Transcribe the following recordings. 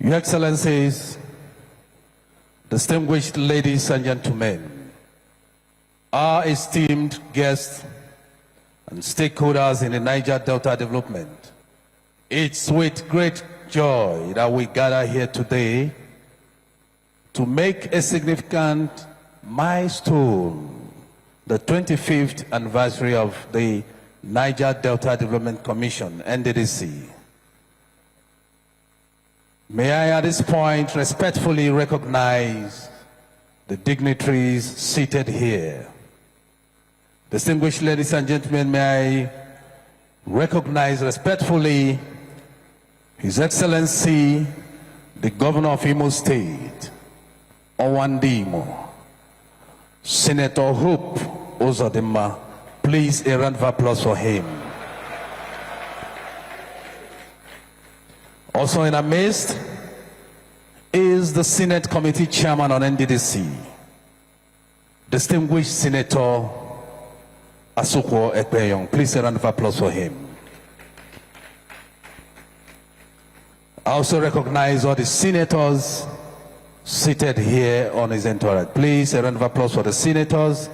Your Excellencies, distinguished ladies and gentlemen, our esteemed guests and stakeholders in the Niger Delta Development, it's with great joy that we gather here today to make a significant milestone, the 25th anniversary of the Niger Delta Development Commission, NDDC. May I at this point respectfully recognize the dignitaries seated here. Distinguished ladies and gentlemen, may I recognize respectfully His Excellency, the Governor of Imo State, Owandimo, Senator Hope Uzodimma. Please, a round of applause for him. Also in our midst is the Senate Committee Chairman on NDDC, distinguished Senator Asukwo Ekpeyong. Please, a round of applause for him. I also recognize all the senators seated here on his entourage. Please, a round of applause for the senators.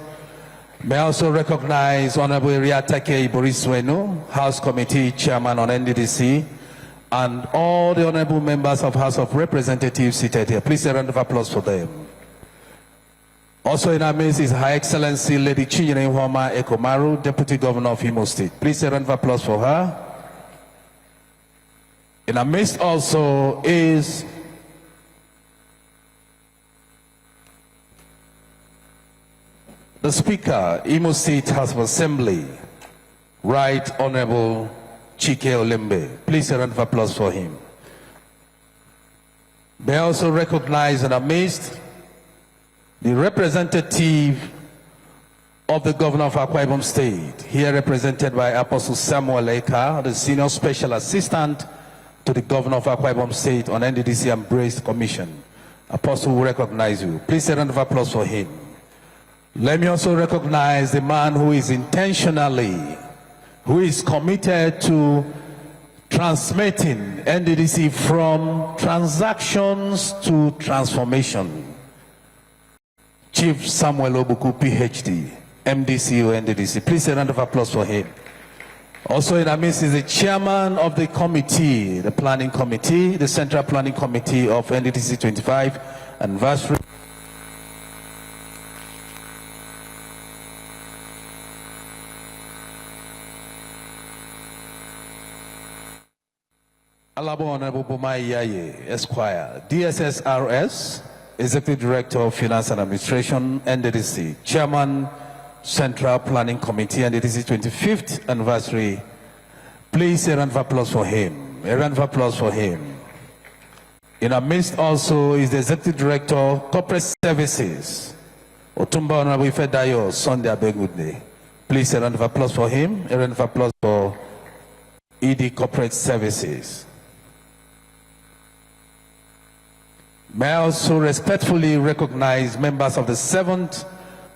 May I also recognize Honorable Riatake Iboriswenu, House Committee Chairman on NDDC, and all the honorable members of House of Representatives seated here. Please, a round of applause for them. Also in our midst is Her Excellency Lady Chinyere Nhoma Ekomaru, Deputy Governor of Imo State. Please, a round of applause for her. In our midst also is the Speaker, Imo State House of Assembly, Right Honorable Chike Olembe. Please, a round of applause for him. May I also recognize and amazed the representative of the Governor of Akwa Ibom State, here represented by Apostle Samuel Eka, the Senior Special Assistant to the Governor of Akwa Ibom State on NDDC Embraced Commission. Apostle will recognize you. Please, a round of applause for him. Let me also recognize the man who is committed to transmitting NDDC from transactions to transformation. Chief Samuel Obuku, PhD, MDCO, NDDC. Please, a round of applause for him. Also in our midst is the chairman of the committee, the planning committee, the Central Planning Committee of NDDC 25 anniversary. Alabo Honorable Boma Iyaye, Esquire, DSSRS, Executive Director of Finance and Administration, NDDC, Chairman, Central Planning Committee, NDDC 25th anniversary. Please, a round of applause for him. A round of applause for him. In our midst also is the Executive Director, Corporate Services, Otumba Honorable Ifedayo Sunday Abegude. Please, a round of applause for him. A round of applause for ED Corporate Services. May I also respectfully recognize members of the 7th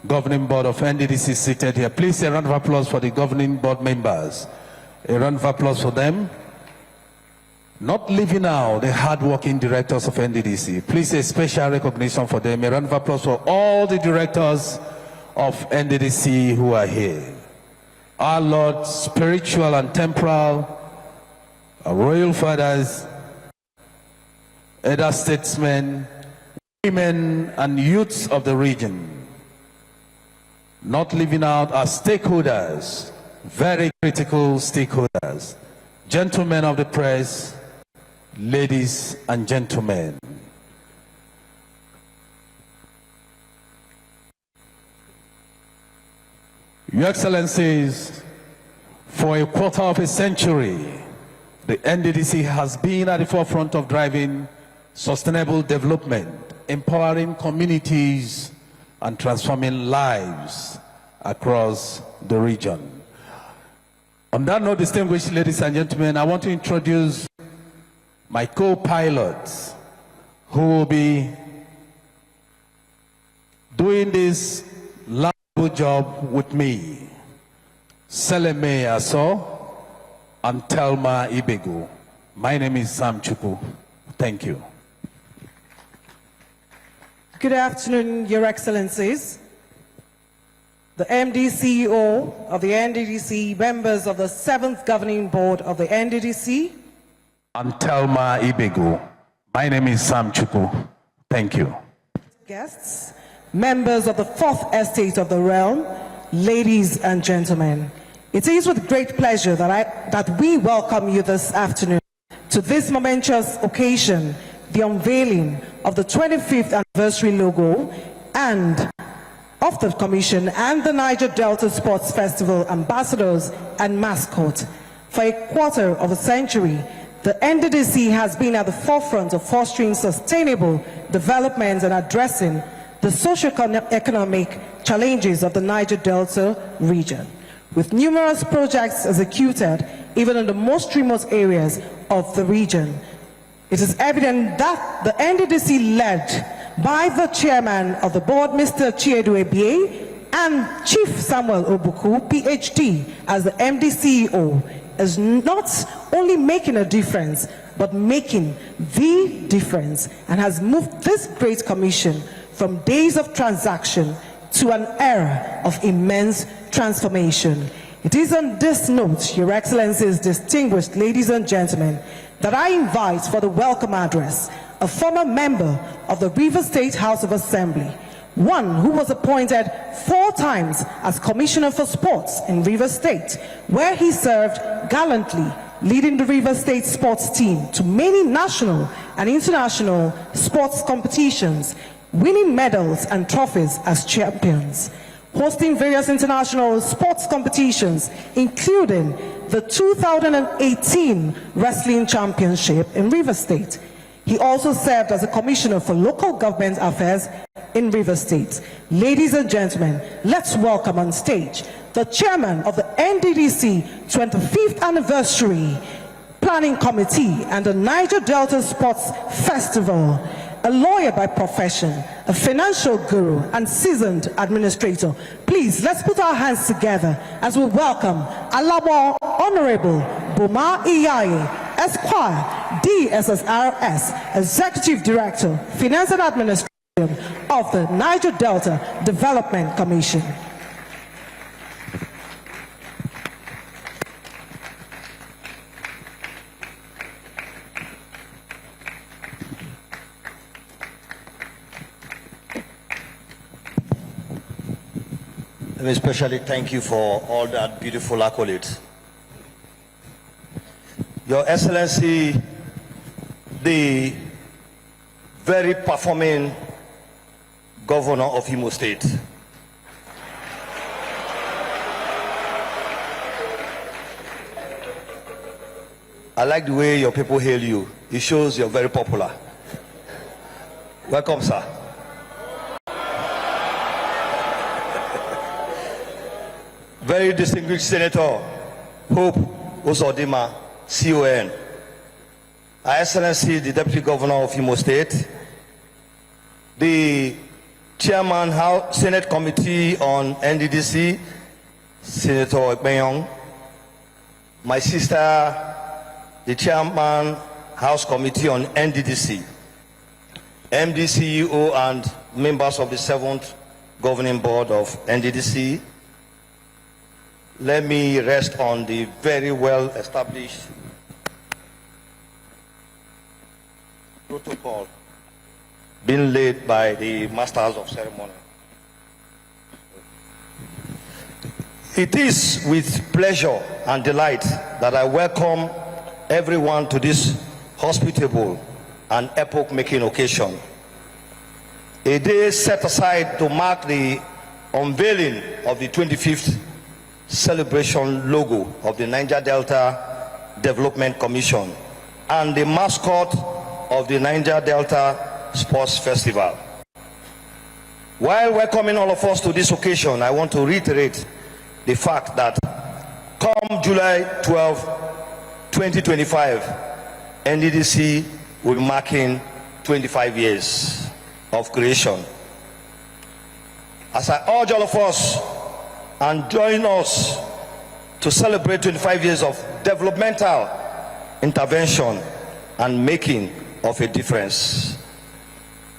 Governing Board of NDDC seated here. Please, a round of applause for the Governing Board members. A round of applause for them. Not leaving out the hard-working directors of NDDC. Please, a special recognition for them. A round of applause for all the directors of NDDC who are here. Our Lord, spiritual and temporal, our royal fathers, elder statesmen, women and youths of the region. Not leaving out our stakeholders, very critical stakeholders, gentlemen of the press, ladies and gentlemen. Your Excellencies, for a quarter of a century, the NDDC has been at the forefront of driving sustainable development, empowering communities, and transforming lives across the region. On that note, distinguished ladies and gentlemen, I want to introduce my co-pilots who will be doing this laudable job with me. Seleme Aso and Telma Ibegu. My name is Sam Chuku. Thank you. Good afternoon, Your Excellencies. The MD CEO of the NDDC, members of the 7th Governing Board of the NDDC. Antelma Ibegu. My name is Sam Chuku. Thank you. Guests, members of the 4th Estate of the Realm, ladies and gentlemen. It is with great pleasure that we welcome you this afternoon to this momentous occasion, the unveiling of the 25th anniversary logo and of the Commission and the Niger Delta Sports Festival ambassadors and mascot. For a quarter of a century, the NDDC has been at the forefront of fostering sustainable development and addressing the socio-economic challenges of the Niger Delta region, with numerous projects executed even in the most remote areas of the region. It is evident that the NDDC, led by the chairman of the board, Mr. Chiedu Ebiye, and Chief Samuel Obuku, PhD, as the MD CEO, is not only making a difference, but making the difference, and has moved this great commission from days of transaction to an era of immense transformation. It is on this note, Your Excellencies, distinguished ladies and gentlemen, that I invite for the welcome address a former member of the Rivers State House of Assembly, one who was appointed 4 times as Commissioner for Sports in Rivers State, where he served gallantly, leading the Rivers State sports team to many national and international sports competitions, winning medals and trophies as champions, hosting various international sports competitions, including the 2018 Wrestling Championship in Rivers State. He also served as a Commissioner for Local Government Affairs in Rivers State. Ladies and gentlemen, let's welcome on stage the Chairman of the NDDC 25th Anniversary Planning Committee and the Niger Delta Sports Festival, a lawyer by profession, a financial guru, and seasoned administrator. Please, let's put our hands together as we welcome Alabo Honorable Boma Iyaye, Esquire, DSSRS, Executive Director, Finance and Administration of the Niger Delta Development Commission. Let me especially thank you for all that beautiful accolades. Your Excellency, the very performing Governor of Imo State. I like the way your people hail you. It shows you're very popular. Welcome, sir. Very distinguished Senator Hope Uzodimma, CON. Her Excellency, the Deputy Governor of Imo State, the Chairman House Senate Committee on NDDC, Senator Ekpenyong, my sister, the Chairman House Committee on NDDC, MD CEO and members of the 7th Governing Board of NDDC. Let me rest on the very well established protocol being laid by the Masters of Ceremony. It is with pleasure and delight that I welcome everyone to this hospitable and epoch-making occasion. A day set aside to mark the unveiling of the 25th celebration logo of the Niger Delta Development Commission and the mascot of the Niger Delta Sports Festival. While welcoming all of us to this occasion, I want to reiterate the fact that come July 12, 2025, NDDC will be marking 25 years of creation. As I urge all of us and join us to celebrate 25 years of developmental intervention and making of a difference.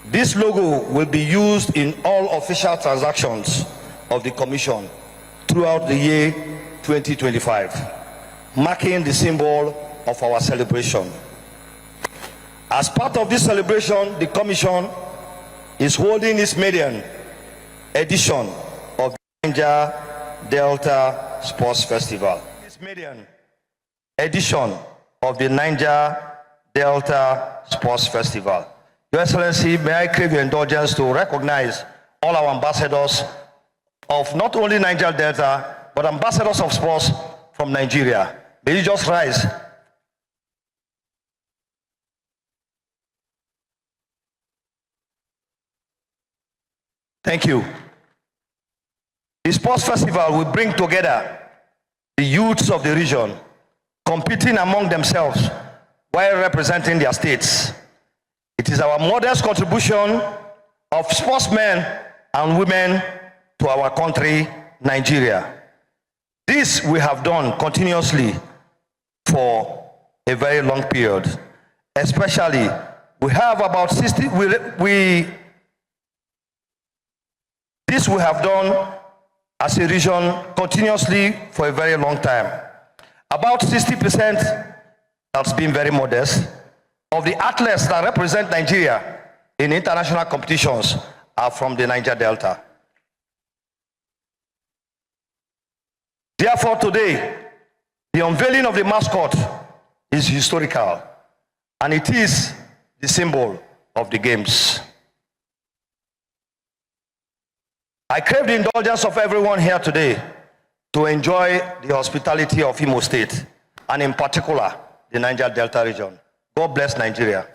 This logo will be used in all official transactions of the Commission throughout the year 2025, marking the symbol of our celebration. As part of this celebration, the Commission is holding its maiden edition of the Niger Delta Sports Festival. This maiden edition of the Niger Delta Sports Festival. Your Excellency, may I crave your indulgence to recognize all our ambassadors of not only Niger Delta, but ambassadors of sports from Nigeria. May you just rise. Thank you. The sports festival will bring together the youths of the region, competing among themselves while representing their states. It is our modest contribution of sportsmen and women to our country, Nigeria. This we have done continuously for a very long period. Especially, we have about 60, this we have done as a region continuously for a very long time. About 60%, that's been very modest, of the athletes that represent Nigeria in international competitions are from the Niger Delta. Therefore, today, the unveiling of the mascot is historical, and it is the symbol of the games. I crave the indulgence of everyone here today to enjoy the hospitality of Imo State, and in particular, the Niger Delta region. God bless Nigeria.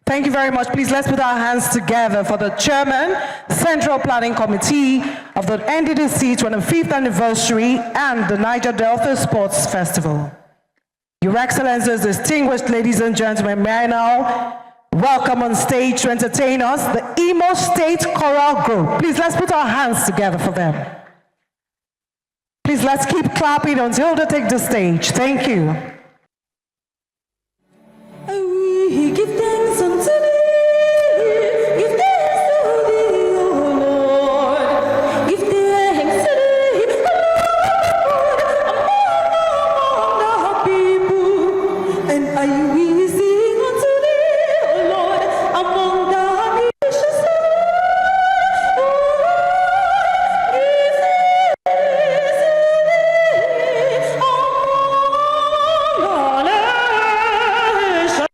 Thank you very much. Please let's put our hands together for the Chairman, Central Planning Committee of the NDDC 25th Anniversary and the Niger Delta Sports Festival. Your Excellencies, distinguished ladies and gentlemen, may I now welcome on stage to entertain us the Imo State Choral Group. Please let's put our hands together for them. Please let's keep clapping until they take the stage. Thank you. We give thanks unto thee, give thanks to thee, O Lord, give thanks to thee, O Lord, among the people, and I will sing unto thee, O Lord, among the nations, O Lord, give thanks to thee, among all nations.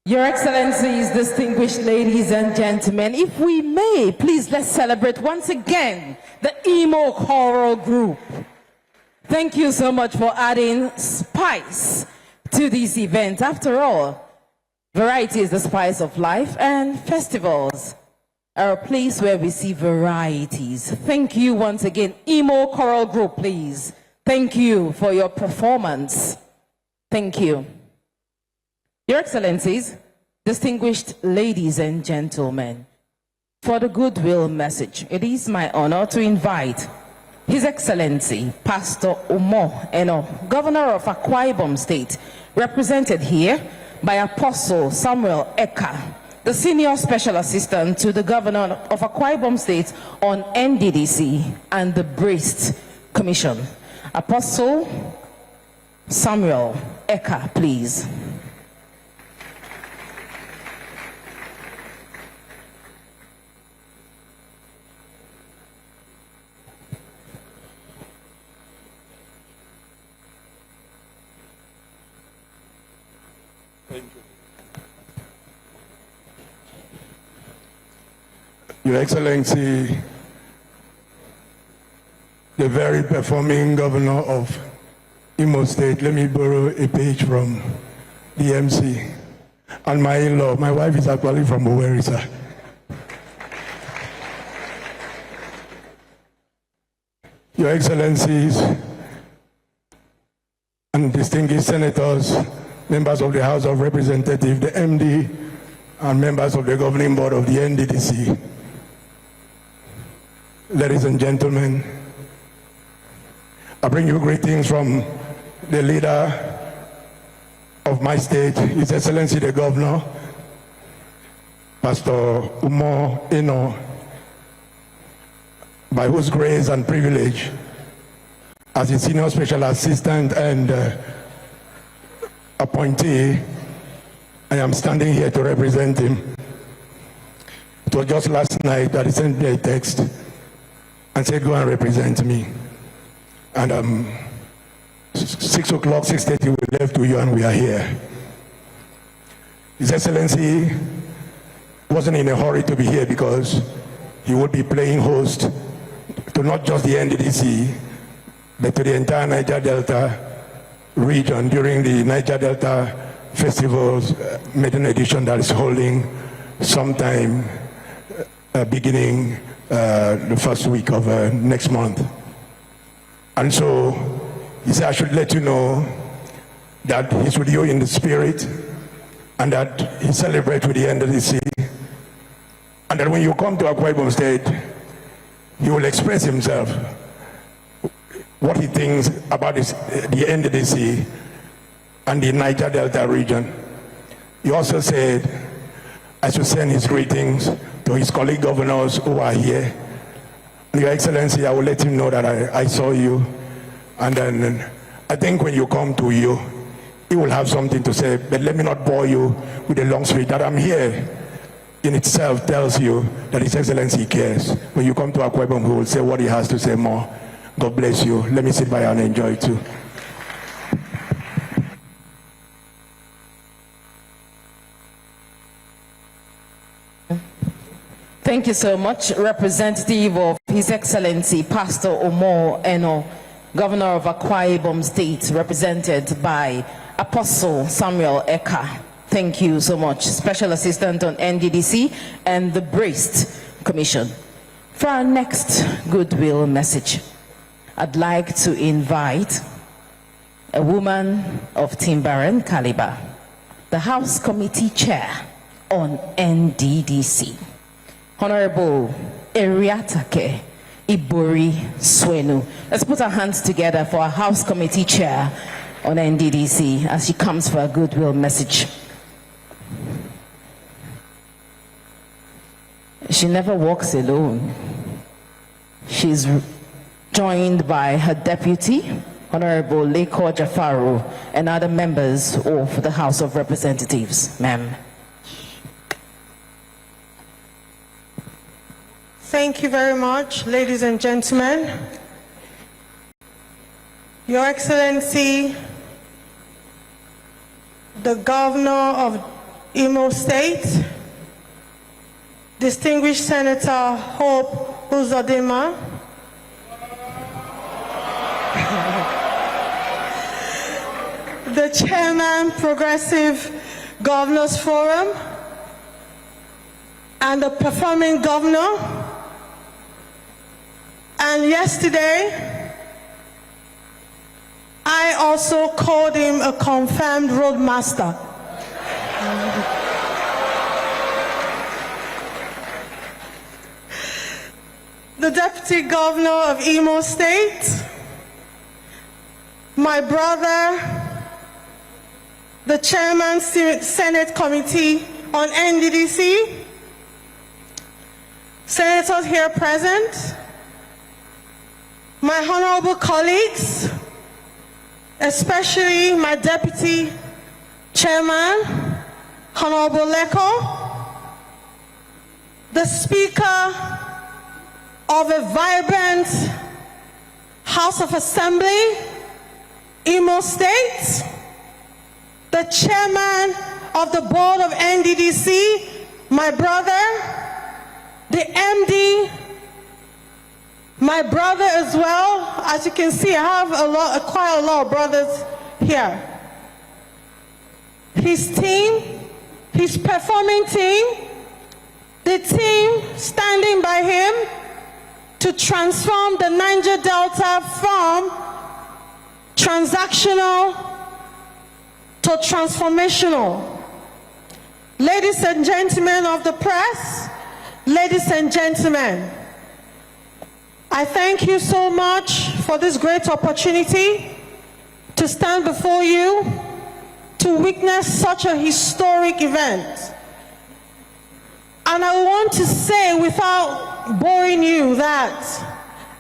Your Excellencies, distinguished ladies and gentlemen, if we may, please let's celebrate once again the Imo Choral Group. Thank you so much for adding spice to this event. After all, variety is the spice of life, and festivals are a place where we see varieties. Thank you once again. Imo Choral Group, please. Thank you for your performance. Thank you. Your Excellencies, distinguished ladies and gentlemen, for the goodwill message, it is my honor to invite His Excellency, Pastor Umo Eno, Governor of Akwa Ibom State, represented here by Apostle Samuel Eka, the Senior Special Assistant to the Governor of Akwa Ibom State on NDDC and the Breast Commission. Apostle Samuel Eka, please. Your Excellency, the very performing governor of Imo State, let me borrow a page from the MC. And my in-law, my wife is actually from Owerri, sir. Your Excellencies and distinguished senators, members of the House of Representatives, the MD, and members of the governing board of the NDDC, ladies and gentlemen, I bring you greetings from the leader of my state, His Excellency the Governor, Pastor Umo Eno, by whose grace and privilege, as a Senior Special Assistant and appointee, I am standing here to represent him. It was just last night that he sent me a text and said, go and represent me. And 6 o'clock, 6:30, we left to you and we are here. His Excellency wasn't in a hurry to be here because he would be playing host to not just the NDDC, but to the entire Niger Delta region during the Niger Delta Festival's maiden edition that is holding sometime beginning the first week of next month. And so he said I should let you know that he's with you in the spirit and that he celebrates with the NDDC, and that when you come to Akwa Ibom State, he will express himself, what he thinks about the NDDC and the Niger Delta region. He also said I should send his greetings to his colleague governors who are here. Your Excellency, I will let him know that I saw you, and then I think when you come to you, he will have something to say, but let me not bore you with a long speech. That I'm here in itself tells you that His Excellency cares. When you come to Akwa Ibom, he will say what he has to say more. God bless you. Let me sit by and enjoy too. Thank Thank you so much, representative of His Excellency Pastor Omo Eno, Governor of Akwa Ibom State, represented by Apostle Samuel Eka. Thank you so much, Special Assistant on NDDC and the Braced Commission. For our next goodwill message, I'd like to invite a woman of Timbaran caliber, the House Committee Chair on NDDC, Honorable Eriatake Ibori Swenu. Let's put our hands together for our House Committee Chair on NDDC as she comes for a goodwill message. She never walks alone. She's joined by her deputy, Honorable Leko Jafaru, and other members of the House of Representatives. Ma'am. Thank you very much, ladies and gentlemen. Your Excellency, the Governor of Imo State, distinguished Senator Hope Uzodimma, the Chairman, Progressive Governors Forum, and the performing governor. And yesterday, I also called him a confirmed roadmaster. The Deputy Governor of Imo State, my brother, the Chairman, Senate Committee on NDDC, senators here present, my honorable colleagues, especially my Deputy Chairman, Honorable Leko, the Speaker of a vibrant House of Assembly, Imo State, the Chairman of the Board of NDDC, my brother, the MD, my brother as well. As you can see, I have quite a lot of brothers here. His team, his performing team, the team standing by him to transform the Niger Delta from transactional to transformational. Ladies and gentlemen of the press, ladies and gentlemen, I thank you so much for this great opportunity to stand before you to witness such a historic event. And I want to say, without boring you, that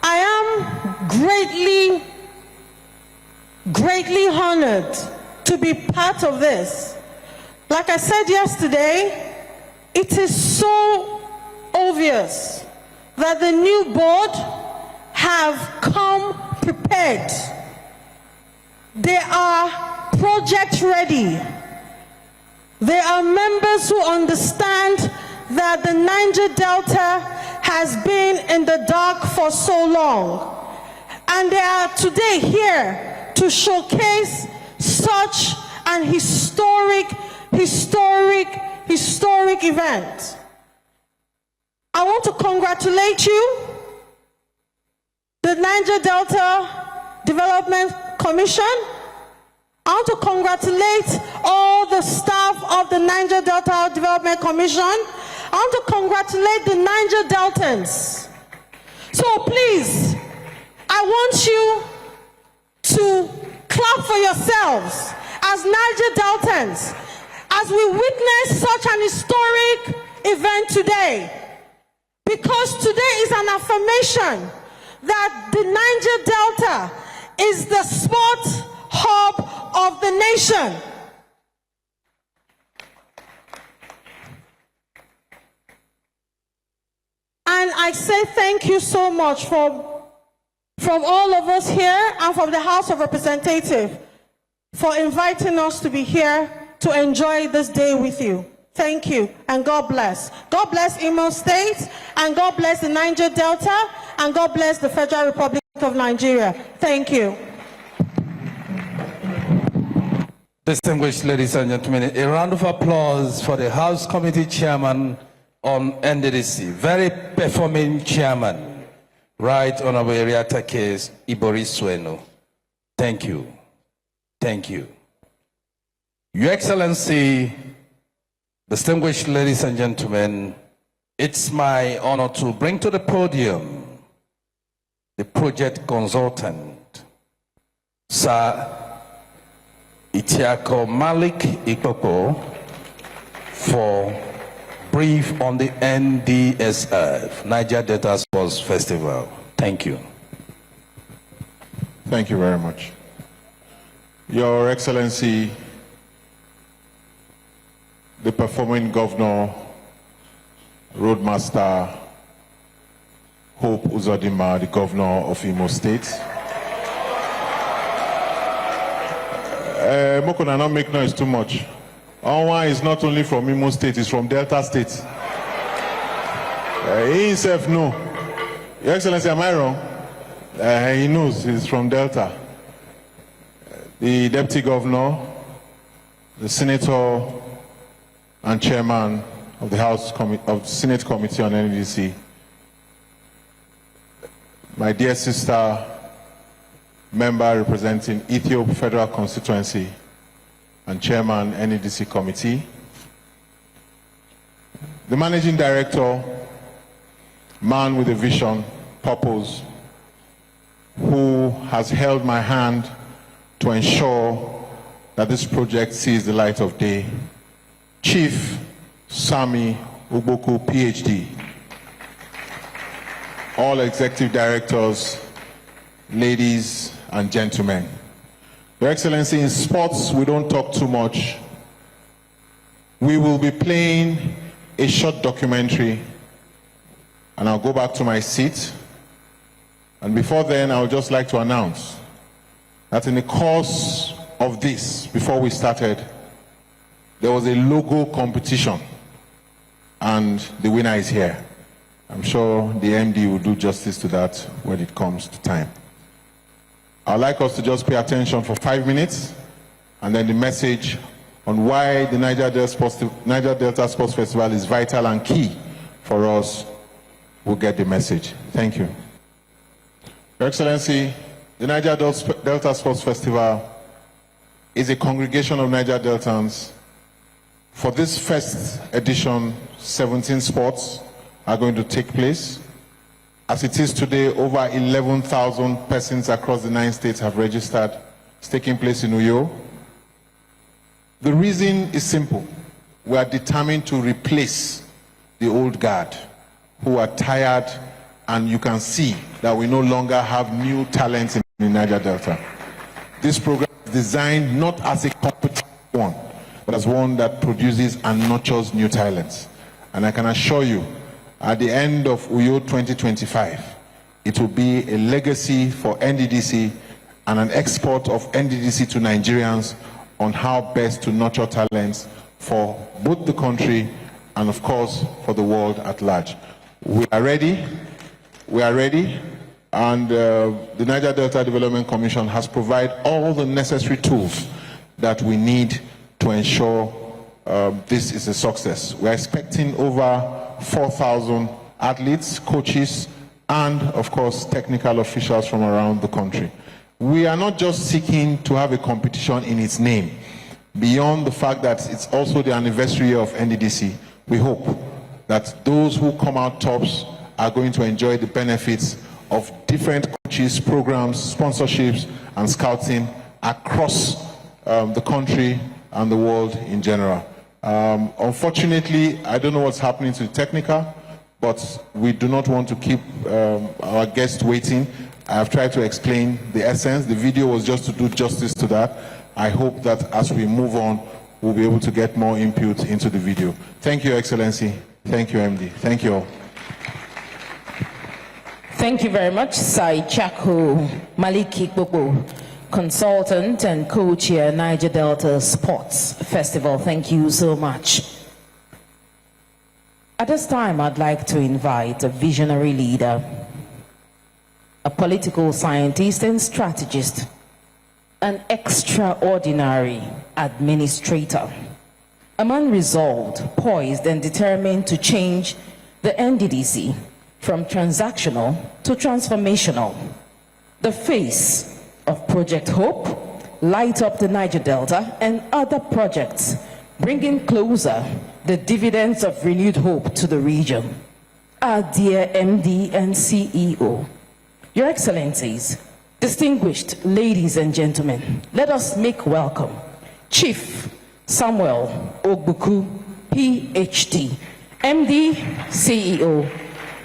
I am greatly honored to be part of this. Like I said yesterday, it is so obvious that the new board have come prepared. They are project ready. They are members who understand that the Niger Delta has been in the dark for so long. And they are today here to showcase such an historic event. I want to congratulate you, the Niger Delta Development Commission. I want to congratulate all the staff of the Niger Delta Development Commission. I want to congratulate the Niger Deltans. So please, I want you to clap for yourselves as Niger Deltans as we witness such an historic event today. Because today is an affirmation that the Niger Delta is the sport hub of the nation. And I say thank you so much from all of us here and from the House of Representatives for inviting us to be here to enjoy this day with you. Thank you, and God bless. God bless Imo State, and God bless the Niger Delta, and God bless the Federal Republic of Nigeria. Thank you. Distinguished ladies and gentlemen, a round of applause for the House Committee Chairman on NDDC, very performing chairman, Right Honorable Eriata Case Ibori Sueno. Thank you. Thank you. Your Excellency, distinguished ladies and gentlemen, it's my honor to bring to the podium the project consultant, Sir Itiako Malik Ikoko, for brief on the NDSF, Niger Delta Sports Festival. Thank you. Thank you very much. Your Excellency, the performing Governor, Roadmaster Hope Uzodimma, the Governor of Imo State. Mokona, not make noise too much. Onwa is not only from Imo State, he's from Delta State. He himself knows. Your Excellency, am I wrong? He knows he's from Delta. The Deputy Governor, the Senator and Chairman of the Senate Committee on NDDC, my dear sister, member representing Ethiopia Federal Constituency and Chairman NDDC Committee, the Managing Director, man with a vision, purpose, who has held my hand to ensure that this project sees the light of day, Chief Sami Uboku, PhD, all executive directors, ladies and gentlemen. Your Excellency, in sports, we don't talk too much. We will be playing a short documentary, and I'll go back to my seat. And before then, I would just like to announce that in the course of this, before we started, there was a logo competition, and the winner is here. I'm sure the MD will do justice to that when it comes to time. I'd like us to just pay attention for 5 minutes, and then the message on why the Niger Delta Sports Festival is vital and key for us will get the message. Thank you. Your Excellency, the Niger Delta Sports Festival is a congregation of Niger Deltans. For this first edition, 17 sports are going to take place. As it is today, over 11,000 persons across the 9 states have registered. It's taking place in Uyo. The reason is simple. We are determined to replace the old guard who are tired, and you can see that we no longer have new talents in the Niger Delta. This program is designed not as a competitive one, but as one that produces and nurtures new talents. And I can assure you, at the end of Uyo 2025, it will be a legacy for NDDC and an export of NDDC to Nigerians on how best to nurture talents for both the country and, of course, for the world at large. We are ready, and the Niger Delta Development Commission has provided all the necessary tools that we need to ensure this is a success. We're expecting over 4,000 athletes, coaches, and of course technical officials from around the country. We are not just seeking to have a competition in its name. Beyond the fact that it's also the anniversary of NDDC, we hope that those who come out tops are going to enjoy the benefits of different coaches, programs, sponsorships, and scouting across the country and the world in general. Unfortunately, I don't know what's happening to the technical, but we do not want to keep our guests waiting. I have tried to explain the essence. The video was just to do justice to that. I hope that as we move on, we'll be able to get more input into the video. Thank you, Excellency. Thank you, MD. Thank you all. Thank you very much, Sai Chako Maliki Bobo, consultant and co-chair Niger Delta Sports Festival. Thank you so much. At this time, I'd like to invite a visionary leader, a political scientist and strategist, an extraordinary administrator, a man resolved, poised, and determined to change the NDDC from transactional to transformational, the face of Project Hope, Light Up the Niger Delta, and other projects, bringing closer the dividends of renewed hope to the region. Our dear MD and CEO, Your Excellencies, distinguished ladies and gentlemen, let us make welcome Chief Samuel Ogbuku, PhD, MD, CEO,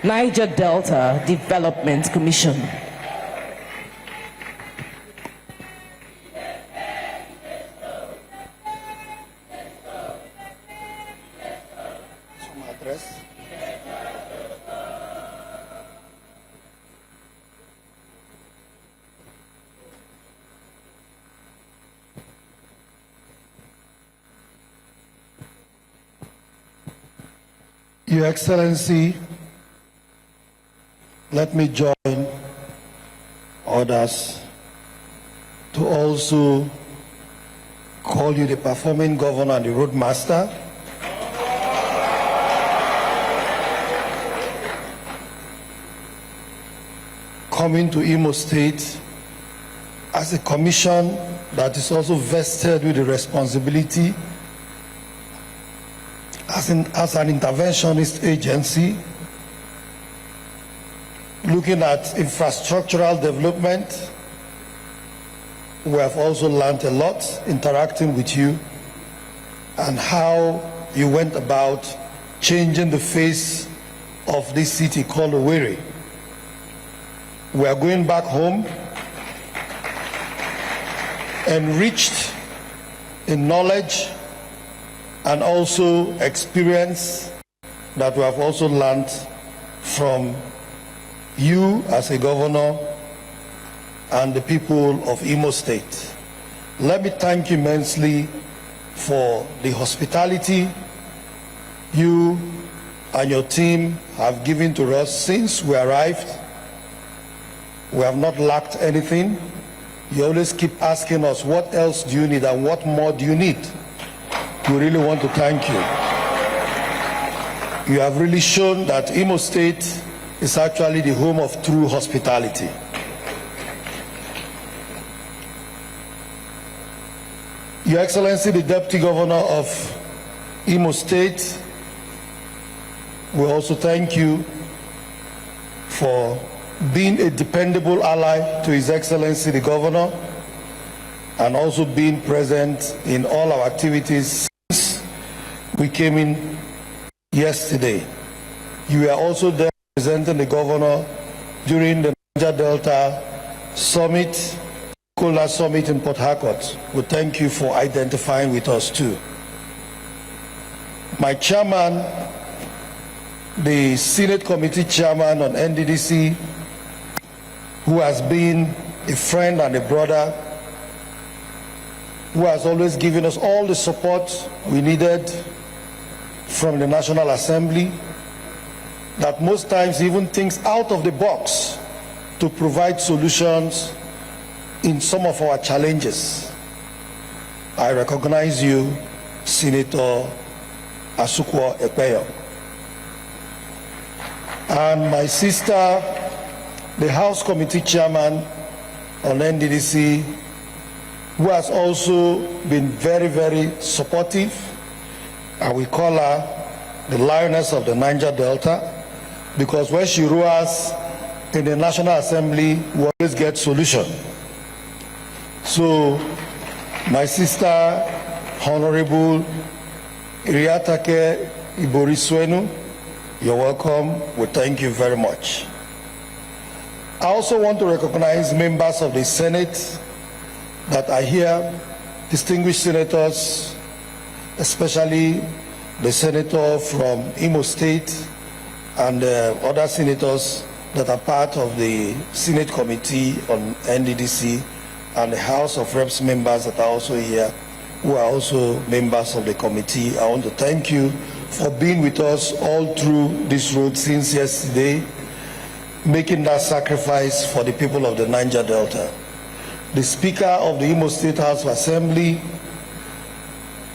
Niger Delta Development Commission. Your Excellency, let me join others to also call you the performing governor and the roadmaster. Coming to Imo State as a commission that is also vested with the responsibility as an interventionist agency, looking at infrastructural development. We have also learned a lot interacting with you and how you went about changing the face of this city called Owerri. We are going back home enriched in knowledge and also experience that we have also learned from you as a governor and the people of Imo State. Let me thank you immensely for the hospitality you and your team have given to us since we arrived. We have not lacked anything. You always keep asking us, what else do you need and what more do you need? We really want to thank you. You have really shown that Imo State is actually the home of true hospitality. Your Excellency, the Deputy Governor of Imo State, we also thank you for being a dependable ally to His Excellency the Governor and also being present in all our activities since we came in yesterday. You were also there representing the Governor during the Niger Delta Summit, Kola Summit in Port Harcourt. We thank you for identifying with us too. My chairman, the Senate Committee Chairman on NDDC, who has been a friend and a brother, who has always given us all the support we needed from the National Assembly, that most times even thinks out of the box to provide solutions in some of our challenges. I recognize you, Senator Asukwo Ekpeyo. And my sister, the House Committee Chairman on NDDC, who has also been very, very supportive. And we call her the Lioness of the Niger Delta, because when she roars in the National Assembly, we always get solution. So, my sister, Honorable Iriatake Iboriswenu, you're welcome. We thank you very much. I also want to recognize members of the Senate that are here, distinguished senators, especially the senator from Imo State and other senators that are part of the Senate Committee on NDDC and the House of Reps members that are also here, who are also members of the committee. I want to thank you for being with us all through this road since yesterday, making that sacrifice for the people of the Niger Delta. The Speaker of the Imo State House of Assembly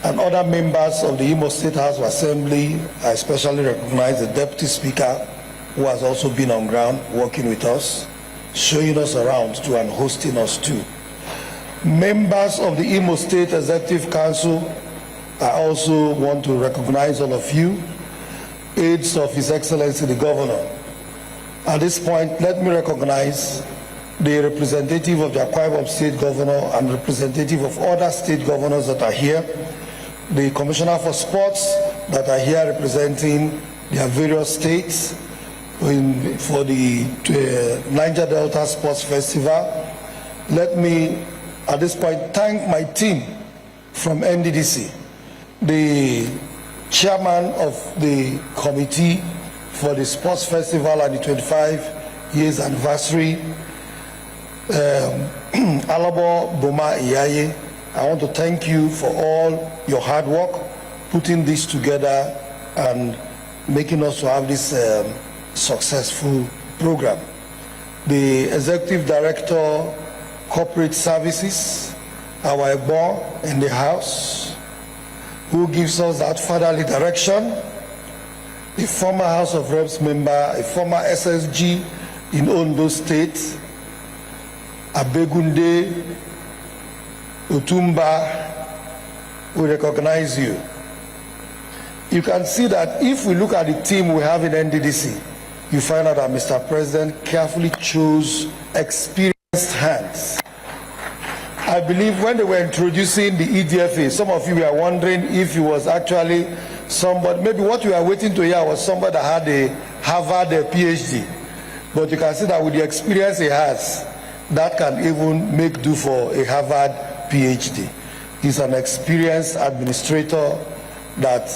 and other members of the Imo State House of Assembly, I especially recognize the Deputy Speaker, who has also been on ground working with us, showing us around too and hosting us too. Members of the Imo State Executive Council, I also want to recognize all of you, aides of His Excellency the Governor. At this point, let me recognize the representative of the Akwa Ibom State Governor and representative of other state governors that are here, the Commissioner for Sports that are here representing their various states for the Niger Delta Sports Festival. Let me, at this point, thank my team from NDDC, the chairman of the committee for the Sports Festival and the 25 years anniversary, Alabo Boma Iyaye. I want to thank you for all your hard work, putting this together and making us to have this successful program. The Executive Director, Corporate Services, our Ebo in the house, who gives us that fatherly direction, a former House of Reps member, a former SSG in Ondo State, Abegunde, Utumba, we recognize you. You can see that if we look at the team we have in NDDC, you find out that Mr. President carefully chose experienced hands. I believe when they were introducing the EDFA, some of you were wondering if he was actually somebody, maybe what you were waiting to hear was somebody that had a Harvard PhD. But you can see that with the experience he has, that can even make do for a Harvard PhD. He's an experienced administrator that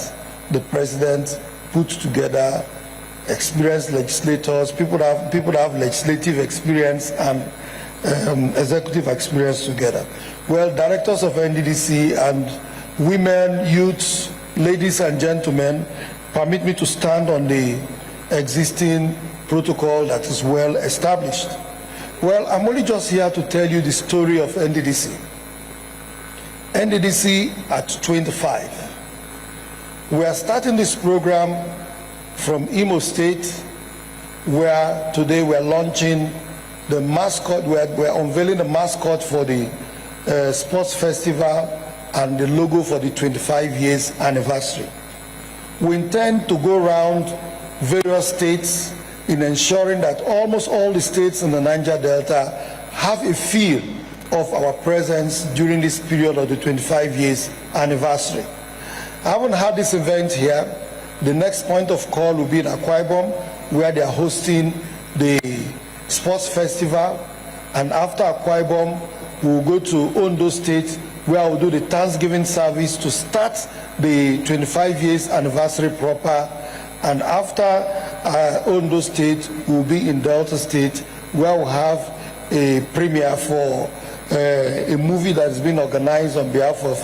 the president put together, experienced legislators, people that have legislative experience and executive experience together. Well, directors of NDDC and women, youths, ladies and gentlemen, permit me to stand on the existing protocol that is well established. Well, I'm only just here to tell you the story of NDDC. NDDC at 25. We are starting this program from Imo State, where today we're launching the mascot, we're unveiling the mascot for the sports festival and the logo for the 25 years anniversary. We intend to go around various states in ensuring that almost all the states in the Niger Delta have a feel of our presence during this period of the 25 years anniversary. I haven't had this event here. The next point of call will be in Akwa Ibom, where they are hosting the sports festival, and after Akwa Ibom, we'll go to Ondo State, where we'll do the Thanksgiving service to start the 25 years anniversary proper. And after Ondo State, we'll be in Delta State, where we'll have a premiere for a movie that's been organized on behalf of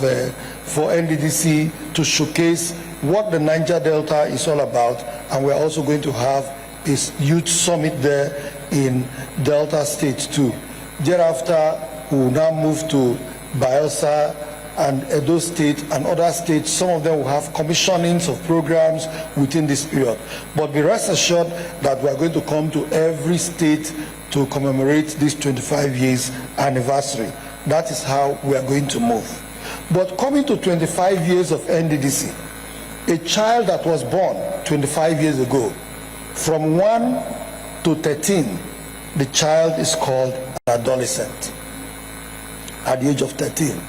for NDDC to showcase what the Niger Delta is all about. And we're also going to have a youth summit there in Delta State too. Thereafter, we will now move to Bayelsa and Edo State and other states. Some of them will have commissionings of programs within this period. But be rest assured that we are going to come to every state to commemorate this 25 years anniversary. That is how we are going to move. But coming to 25 years of NDDC, a child that was born 25 years ago, from 1 to 13, the child is called an adolescent at the age of 13.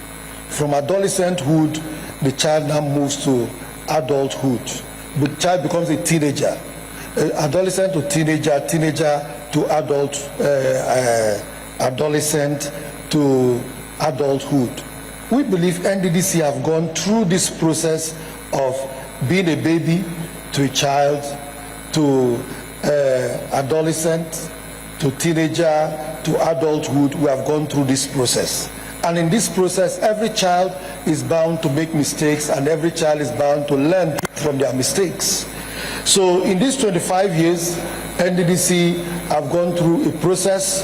From adolescenthood, the child now moves to adulthood. The child becomes a teenager. Adolescent to teenager, teenager to adult, adolescent to adulthood. We believe NDDC have gone through this process of being a baby to a child, to adolescent, to teenager, to adulthood. We have gone through this process. And in this process, every child is bound to make mistakes, and every child is bound to learn from their mistakes. So in these 25 years, NDDC have gone through a process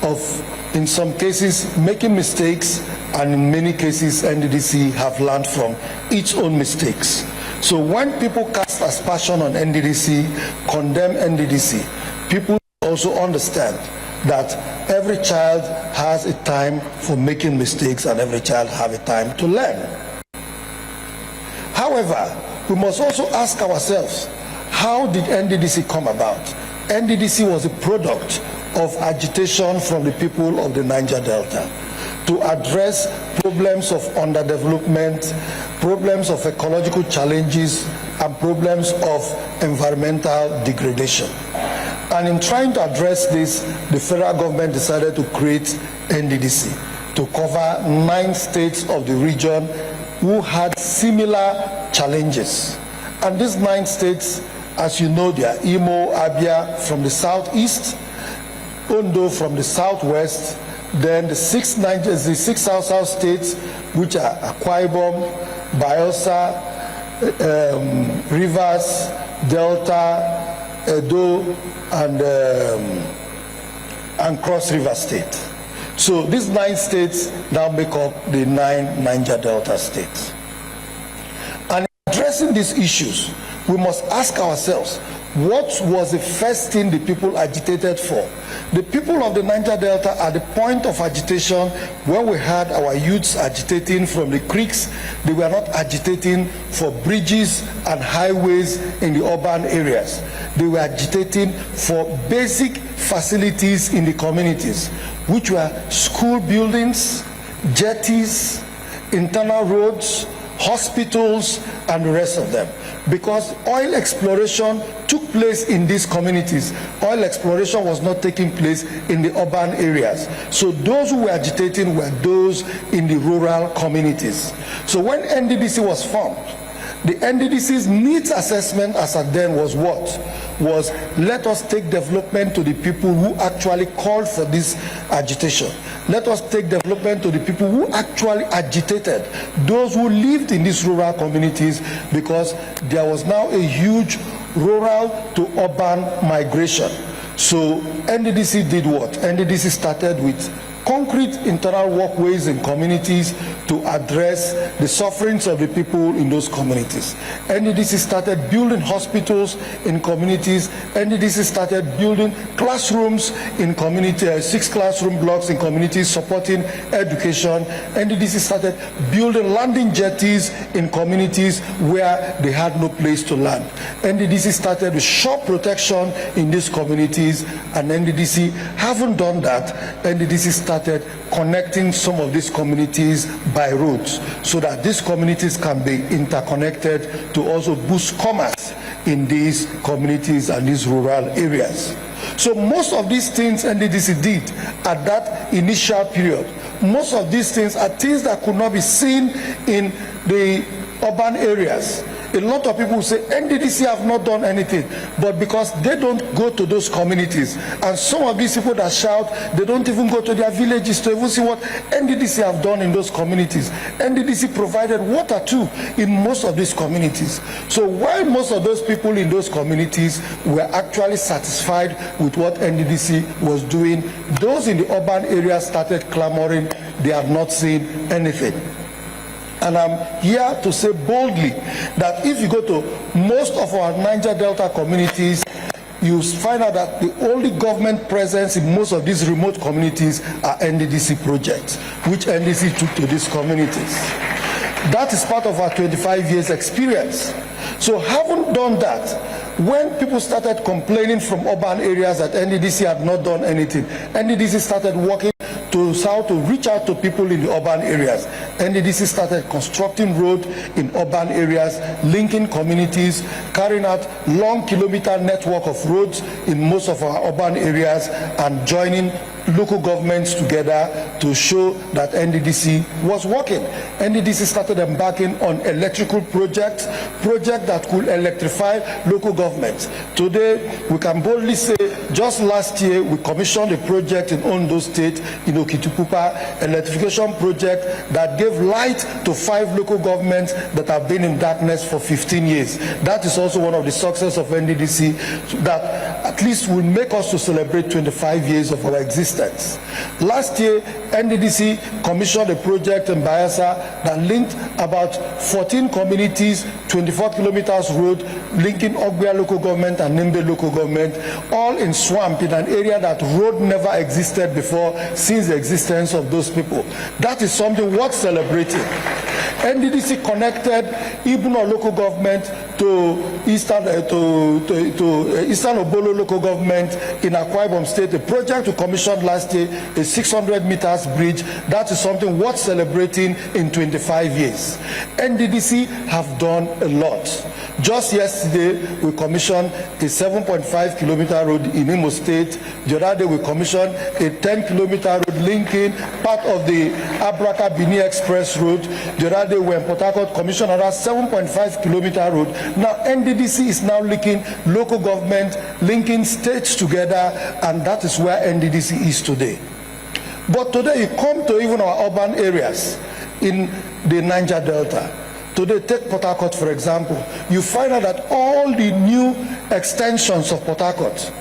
of, in some cases, making mistakes, and in many cases, NDDC have learned from its own mistakes. So when people cast aspersion on NDDC, condemn NDDC, people also understand that every child has a time for making mistakes and every child has a time to learn. However, we must also ask ourselves, how did NDDC come about? NDDC was a product of agitation from the people of the Niger Delta to address problems of underdevelopment, problems of ecological challenges, and problems of environmental degradation. And in trying to address this, the federal government decided to create NDDC to cover 9 states of the region who had similar challenges. And these 9 states, as you know, they are Imo, Abia from the southeast, Ondo from the southwest, then the 6 south states, which are Akwa Ibom, Bayelsa, Rivers, Delta, Edo, and Cross River State. So these 9 states now make up the 9 Niger Delta states. And in addressing these issues, we must ask ourselves, what was the first thing the people agitated for? The people of the Niger Delta, at the point of agitation, when we had our youths agitating from the creeks, they were not agitating for bridges and highways in the urban areas. They were agitating for basic facilities in the communities, which were school buildings, jetties, internal roads, hospitals, and the rest of them. Because oil exploration took place in these communities. Oil exploration was not taking place in the urban areas. So those who were agitating were those in the rural communities. So when NDDC was formed, the NDDC's needs assessment as at then was what? Was, let us take development to the people who actually called for this agitation. Let us take development to the people who actually agitated, those who lived in these rural communities, because there was now a huge rural to urban migration. So NDDC did what? NDDC started with concrete internal walkways in communities to address the sufferings of the people in those communities. NDDC started building hospitals in communities. NDDC started building classrooms in communities, 6 classroom blocks in communities supporting education. NDDC started building landing jetties in communities where they had no place to land. NDDC started with shore protection in these communities, and NDDC haven't done that. NDDC started connecting some of these communities by roads so that these communities can be interconnected to also boost commerce in these communities and these rural areas. So most of these things NDDC did at that initial period, most of these things are things that could not be seen in the urban areas. A lot of people say NDDC have not done anything, but because they don't go to those communities, and some of these people that shout, they don't even go to their villages to even see what NDDC have done in those communities. NDDC provided water too in most of these communities. So while most of those people in those communities were actually satisfied with what NDDC was doing, those in the urban areas started clamoring they have not seen anything. And I'm here to say boldly that if you go to most of our Niger Delta communities, you find out that the only government presence in most of these remote communities are NDDC projects, which NDDC took to these communities. That is part of our 25 years experience. So having done that, when people started complaining from urban areas that NDDC had not done anything, NDDC started working to how to reach out to people in the urban areas. NDDC started constructing roads in urban areas, linking communities, carrying out long kilometer network of roads in most of our urban areas, and joining local governments together to show that NDDC was working. NDDC started embarking on electrical projects that could electrify local governments. Today, we can boldly say, just last year, we commissioned a project in Ondo State, in Okitipupa, electrification project that gave light to 5 local governments that have been in darkness for 15 years. That is also one of the successes of NDDC that at least will make us to celebrate 25 years of our existence. Last year, NDDC commissioned a project in Bayelsa that linked about 14 communities, 24 kilometers road, linking Ogbia local government and Nimbe local government, all in swamp in an area that road never existed before since the existence of those people. That is something worth celebrating. NDDC connected Ibuno local government to Eastern Obolo local government in Akwa Ibom State. A project we commissioned last year, a 600 meters bridge. That is something worth celebrating in 25 years. NDDC have done a lot. Just yesterday, we commissioned a 7.5 kilometer road in Imo State. The other day, we commissioned a 10 kilometer road linking part of the Abraka Bini Express road. The other day, we in Port Harcourt commissioned another 7.5 kilometer road. Now, NDDC is now linking local government, linking states together, and that is where NDDC is today. But today, you come to even our urban areas in the Niger Delta. Today, take Port Harcourt, for example. You find out that all the new extensions of Port Harcourt,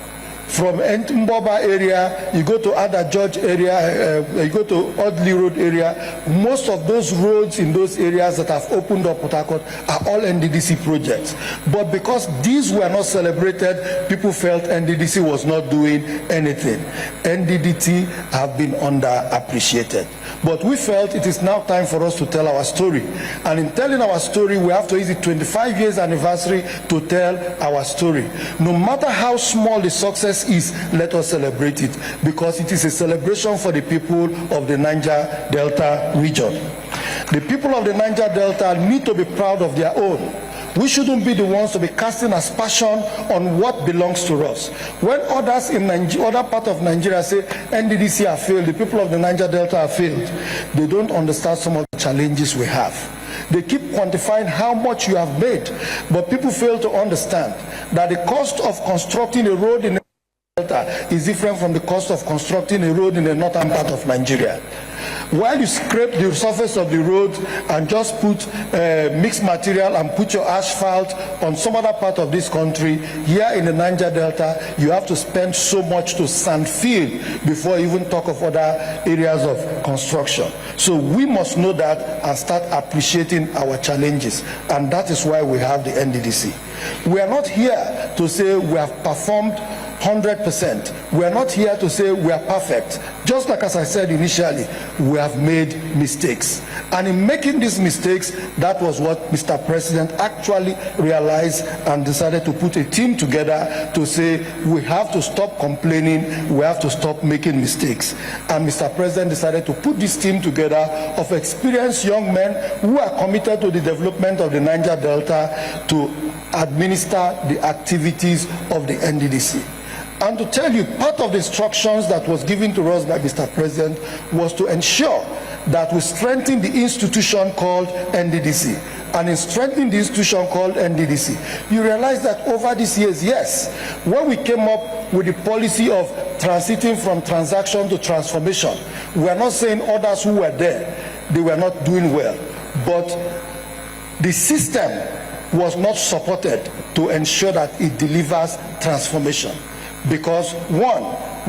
from Mboba area, you go to Ada George area, you go to Audley Road area, most of those roads in those areas that have opened up Port Harcourt are all NDDC projects. But because these were not celebrated, people felt NDDC was not doing anything. NDDC have been underappreciated. But we felt it is now time for us to tell our story. And in telling our story, we have to use the 25 years anniversary to tell our story. No matter how small the success is, let us celebrate it, because it is a celebration for the people of the Niger Delta region. The people of the Niger Delta need to be proud of their own. We shouldn't be the ones to be casting aspersion on what belongs to us. When others in other part of Nigeria say NDDC have failed, the people of the Niger Delta have failed, they don't understand some of the challenges we have. They keep quantifying how much you have made, but people fail to understand that the cost of constructing a road in the Delta is different from the cost of constructing a road in the northern part of Nigeria. While you scrape the surface of the road and just put mixed material and put your asphalt on some other part of this country, here in the Niger Delta, you have to spend so much to sand fill before you even talk of other areas of construction. So we must know that and start appreciating our challenges. And that is why we have the NDDC. We are not here to say we have performed 100%. We are not here to say we are perfect. Just like as I said initially, we have made mistakes. And in making these mistakes, that was what Mr. President actually realized and decided to put a team together to say we have to stop complaining, we have to stop making mistakes. And Mr. President decided to put this team together of experienced young men who are committed to the development of the Niger Delta to administer the activities of the NDDC. And to tell you, part of the instructions that was given to us by Mr. President was to ensure that we strengthen the institution called NDDC. And in strengthening the institution called NDDC, you realize that over these years, yes, when we came up with the policy of transiting from transaction to transformation, we are not saying others who were there, they were not doing well. But the system was not supported to ensure that it delivers transformation. Because one,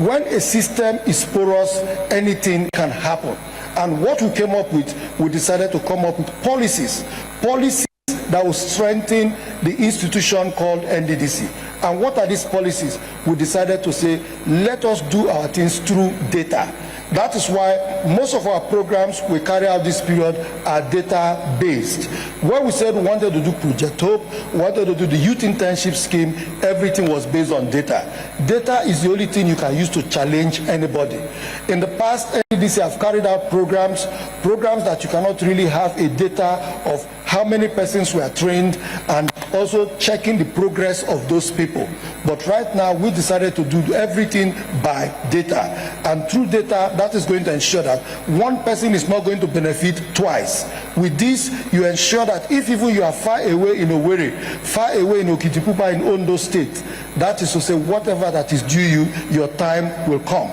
when a system is porous, anything can happen. And what we came up with, we decided to come up with policies that will strengthen the institution called NDDC. And what are these policies? We decided to say, let us do our things through data. That is why most of our programs we carry out this period are data-based. When we said we wanted to do Project Hope, we wanted to do the youth internship scheme, everything was based on data. Data is the only thing you can use to challenge anybody. In the past, NDDC have carried out programs that you cannot really have a data of how many persons were trained, and also checking the progress of those people. But right now, we decided to do everything by data. And through data, that is going to ensure that one person is not going to benefit twice. With this, you ensure that if even you are far away in Owerri, far away in Okitipupa in Ondo State, that is to say, whatever that is due you, your time will come.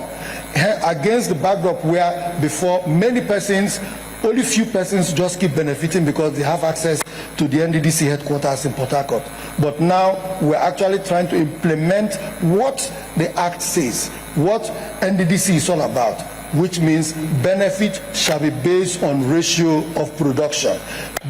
Against the backdrop where before many persons, only few persons just keep benefiting because they have access to the NDDC headquarters in Port Harcourt. But now we're actually trying to implement what the Act says, what NDDC is all about, which means benefit shall be based on ratio of production.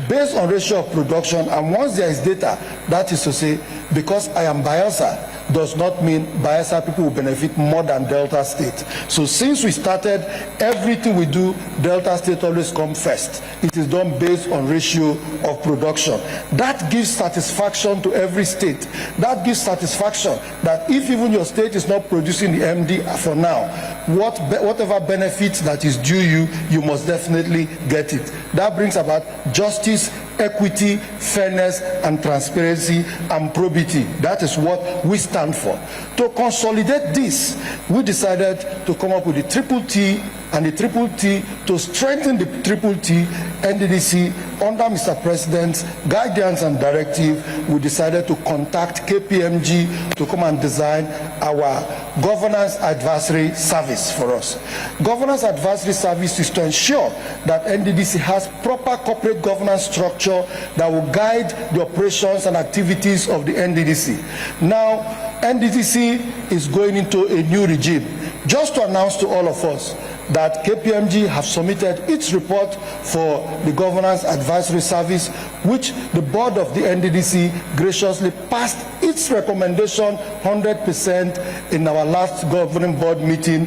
Based on ratio of production, and once there is data, that is to say, because I am Bayelsa, does not mean Bayelsa people will benefit more than Delta State. So since we started, everything we do, Delta State always comes first. It is done based on ratio of production. That gives satisfaction to every state. That gives satisfaction that if even your state is not producing the MD for now, whatever benefits that is due you, you must definitely get it. That brings about justice, equity, fairness, and transparency, and probity. That is what we stand for. To consolidate this, we decided to come up with the triple T, and the triple T, to strengthen the triple T, NDDC, under Mr. President's guidance and directive, we decided to contact KPMG to come and design our governance advisory service for us. Governance advisory service is to ensure that NDDC has proper corporate governance structure that will guide the operations and activities of the NDDC. Now, NDDC is going into a new regime. Just to announce to all of us that KPMG have submitted its report for the Governance Advisory Service, which the board of the NDDC graciously passed its recommendation 100% in our last governing board meeting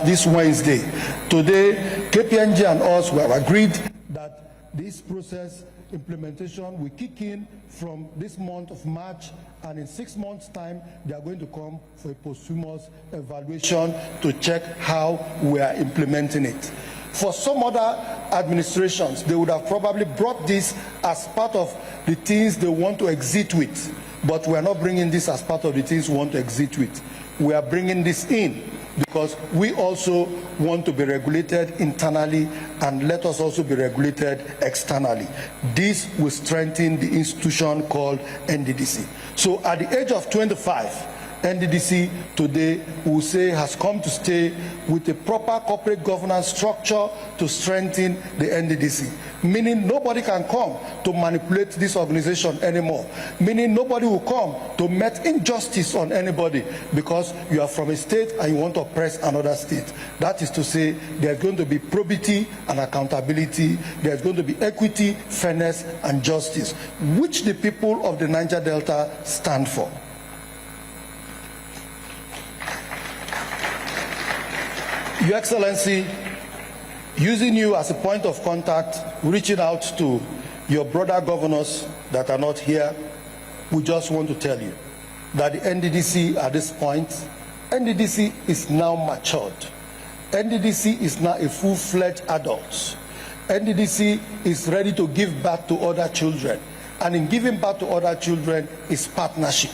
this Wednesday. Today, KPMG and us have agreed that this process implementation will kick in from this month of March, and in 6 months' time, they are going to come for a posthumous evaluation to check how we are implementing it. For some other administrations, they would have probably brought this as part of the things they want to exit with, but we are not bringing this as part of the things we want to exit with. We are bringing this in because we also want to be regulated internally, and let us also be regulated externally. This will strengthen the institution called NDDC. So at the age of 25, NDDC today, we will say, has come to stay with a proper corporate governance structure to strengthen the NDDC. Meaning nobody can come to manipulate this organization anymore. Meaning nobody will come to met injustice on anybody because you are from a state and you want to oppress another state. That is to say, there's going to be probity and accountability. There's going to be equity, fairness, and justice, which the people of the Niger Delta stand for. Your Excellency, using you as a point of contact, reaching out to your brother governors that are not here, we just want to tell you that the NDDC at this point, NDDC is now matured. NDDC is now a full-fledged adult. NDDC is ready to give back to other children. And in giving back to other children is partnership.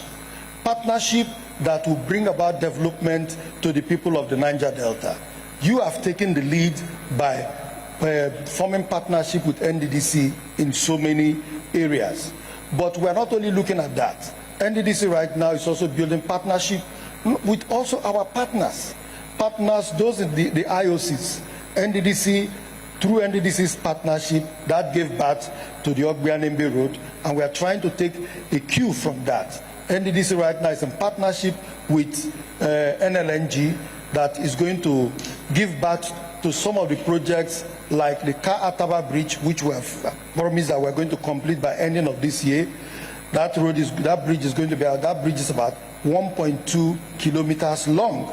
Partnership that will bring about development to the people of the Niger Delta. You have taken the lead by forming partnership with NDDC in so many areas. But we're not only looking at that. NDDC right now is also building partnership with also our partners. Partners, those in the IOCs. NDDC, through NDDC's partnership, that gave birth to the Ogbianembe Road, and we are trying to take a cue from that. NDDC right now is in partnership with NLNG that is going to give birth to some of the projects like the Ka-Ataba Bridge, which we have promised that we're going to complete by ending of this year. That bridge is going to be, that bridge is about 1.2 kilometers long,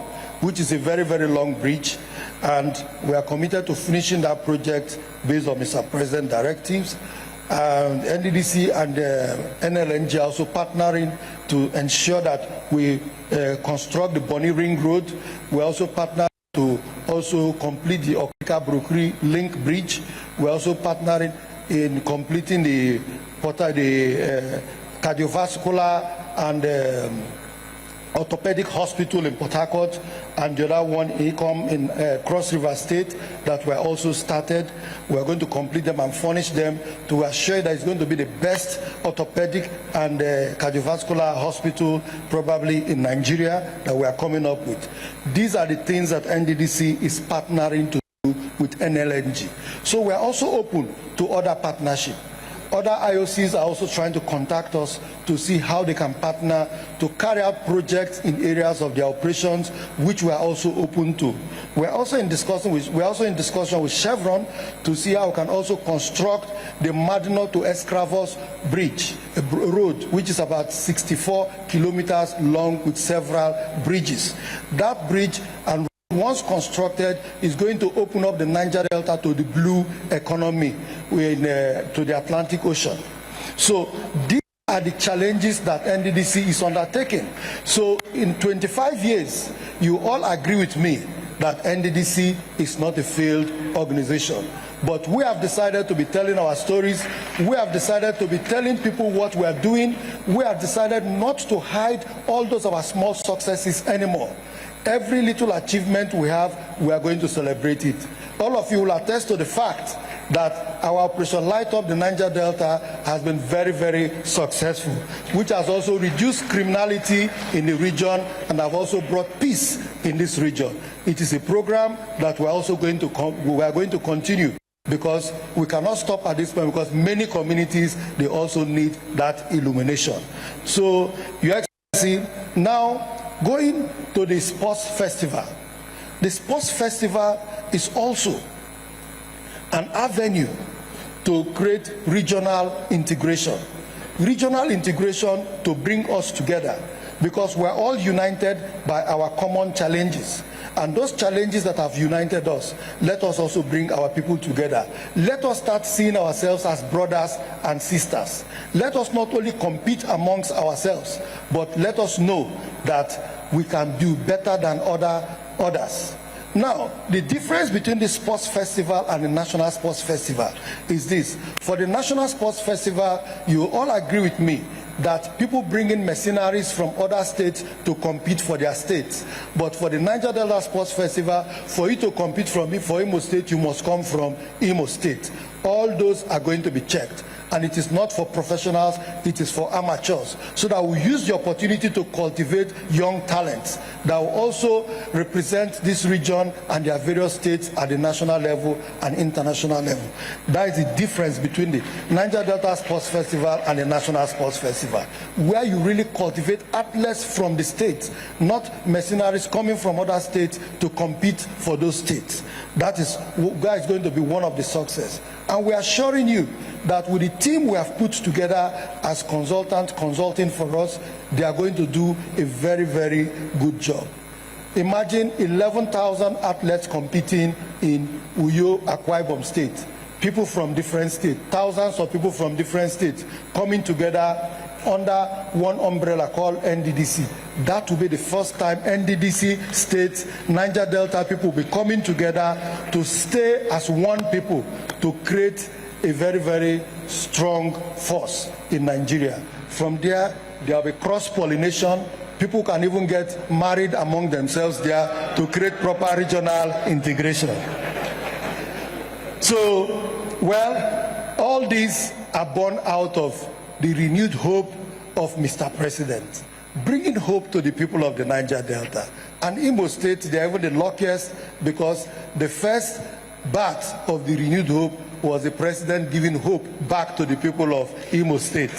which is a very, very long bridge. And we are committed to finishing that project based on Mr. President directives. NDDC and NLNG are also partnering to ensure that we construct the Bonny Ring Road. We also partner to also complete the Okika-Brokri Link Bridge. We're also partnering in completing the cardiovascular and orthopedic hospital in Port Harcourt, and the other one in Cross River State that were also started. We're going to complete them and furnish them to assure that it's going to be the best orthopedic and cardiovascular hospital probably in Nigeria that we are coming up with. These are the things that NDDC is partnering to do with NLNG. So we're also open to other partnerships. Other IOCs are also trying to contact us to see how they can partner to carry out projects in areas of their operations, which we are also open to. We're also in discussion with Chevron to see how we can also construct the Madino to Escravos bridge, a road which is about 64 kilometers long with several bridges. That bridge, and once constructed, is going to open up the Niger Delta to the blue economy, to the Atlantic Ocean. So these are the challenges that NDDC is undertaking. So in 25 years, you all agree with me that NDDC is not a failed organization. But we have decided to be telling our stories. We have decided to be telling people what we are doing. We have decided not to hide all those of our small successes anymore. Every little achievement we have, we are going to celebrate it. All of you will attest to the fact that our Operation Light Up the Niger Delta has been very, very successful, which has also reduced criminality in the region and have also brought peace in this region. It is a program that we are going to continue, because we cannot stop at this point, because many communities, they also need that illumination. So, Your Excellency, now going to the sports festival. The sports festival is also an avenue to create regional integration. Regional integration to bring us together, because we're all united by our common challenges. And those challenges that have united us, let us also bring our people together. Let us start seeing ourselves as brothers and sisters. Let us not only compete amongst ourselves, but let us know that we can do better than others. Now, the difference between the sports festival and the National Sports Festival is this. For the National Sports Festival, you all agree with me that people bring in mercenaries from other states to compete for their states. But for the Niger Delta Sports Festival, for you to compete for Imo State, you must come from Imo State. All those are going to be checked. And it is not for professionals, it is for amateurs. So that we use the opportunity to cultivate young talents that will also represent this region and their various states at the national level and international level. That is the difference between the Niger Delta Sports Festival and the National Sports Festival, where you really cultivate athletes from the states, not mercenaries coming from other states to compete for those states. That is going to be one of the success. And we are assuring you that with the team we have put together as consultants consulting for us, they are going to do a very, very good job. Imagine 11,000 athletes competing in Uyo, Akwa Ibom State. People from different states, thousands of people from different states coming together under one umbrella called NDDC. That will be the first time NDDC states, Niger Delta people will be coming together to stay as one people to create a very, very strong force in Nigeria. From there, there will be cross-pollination. People can even get married among themselves there to create proper regional integration. So, well, all these are born out of the renewed hope of Mr. President, bringing hope to the people of the Niger Delta. And Imo State, they are even the luckiest, because the first bat of the renewed hope was the president giving hope back to the people of Imo State.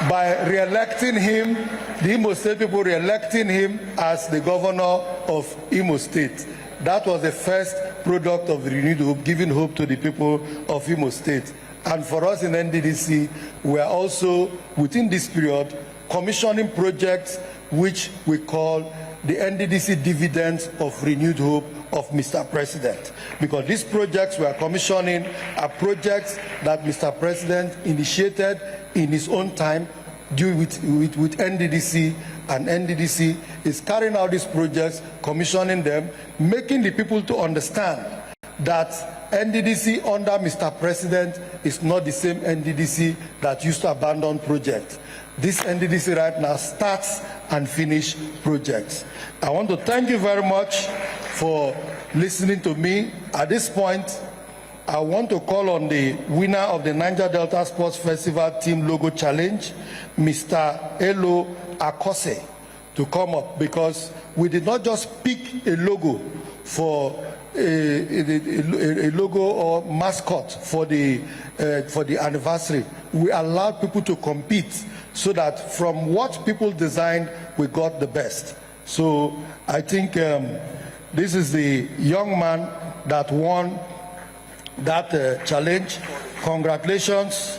By re-electing him, the Imo State people re-electing him as the governor of Imo State. That was the first product of the renewed hope, giving hope to the people of Imo State. And for us in NDDC, we are also, within this period, commissioning projects which we call the NDDC dividends of renewed hope of Mr. President. Because these projects we are commissioning are projects that Mr. President initiated in his own time with NDDC, and NDDC is carrying out these projects, commissioning them, making the people to understand that NDDC under Mr. President is not the same NDDC that used to abandon projects. This NDDC right now starts and finish projects. I want to thank you very much for listening to me. At this point, I want to call on the winner of the Niger Delta Sports Festival Team Logo Challenge, Mr. Elo Akose, to come up, because we did not just pick a logo for a logo or mascot for the anniversary. We allowed people to compete so that from what people designed, we got the best. So I think this is the young man that won that challenge. Congratulations.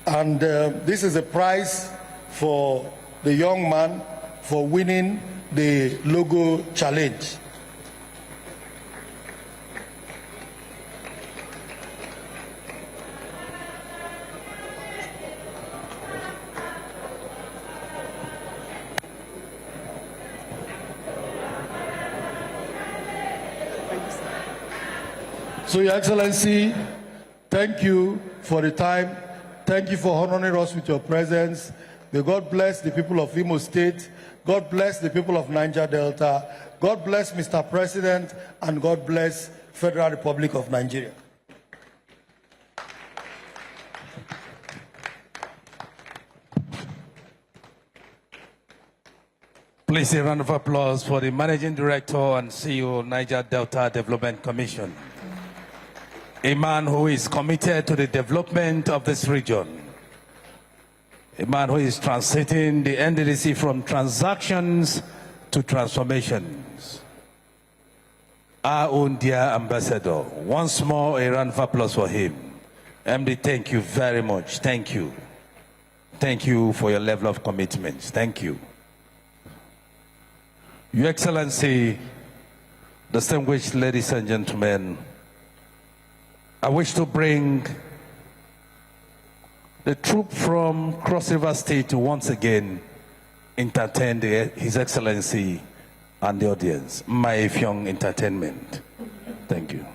And this is a prize for the young man for winning the logo challenge. So, Your Excellency, thank you for the time. Thank you for honoring us with your presence. May God bless the people of Imo State. God bless the people of Niger Delta. God bless Mr. President, and God bless Federal Republic of Nigeria. Please a round of applause for the Managing Director and CEO Niger Delta Development Commission. A man who is committed to the development of this region. A man who is translating the NDDC from transactions to transformations. Our own dear ambassador. Once more, a round of applause for him. MD, thank you very much. Thank you. Thank you for your level of commitment. Thank you. Your Excellency, distinguished ladies and gentlemen, I wish to bring the troop from Cross River State to once again entertain His Excellency and the audience. My Fyong Entertainment. Thank you.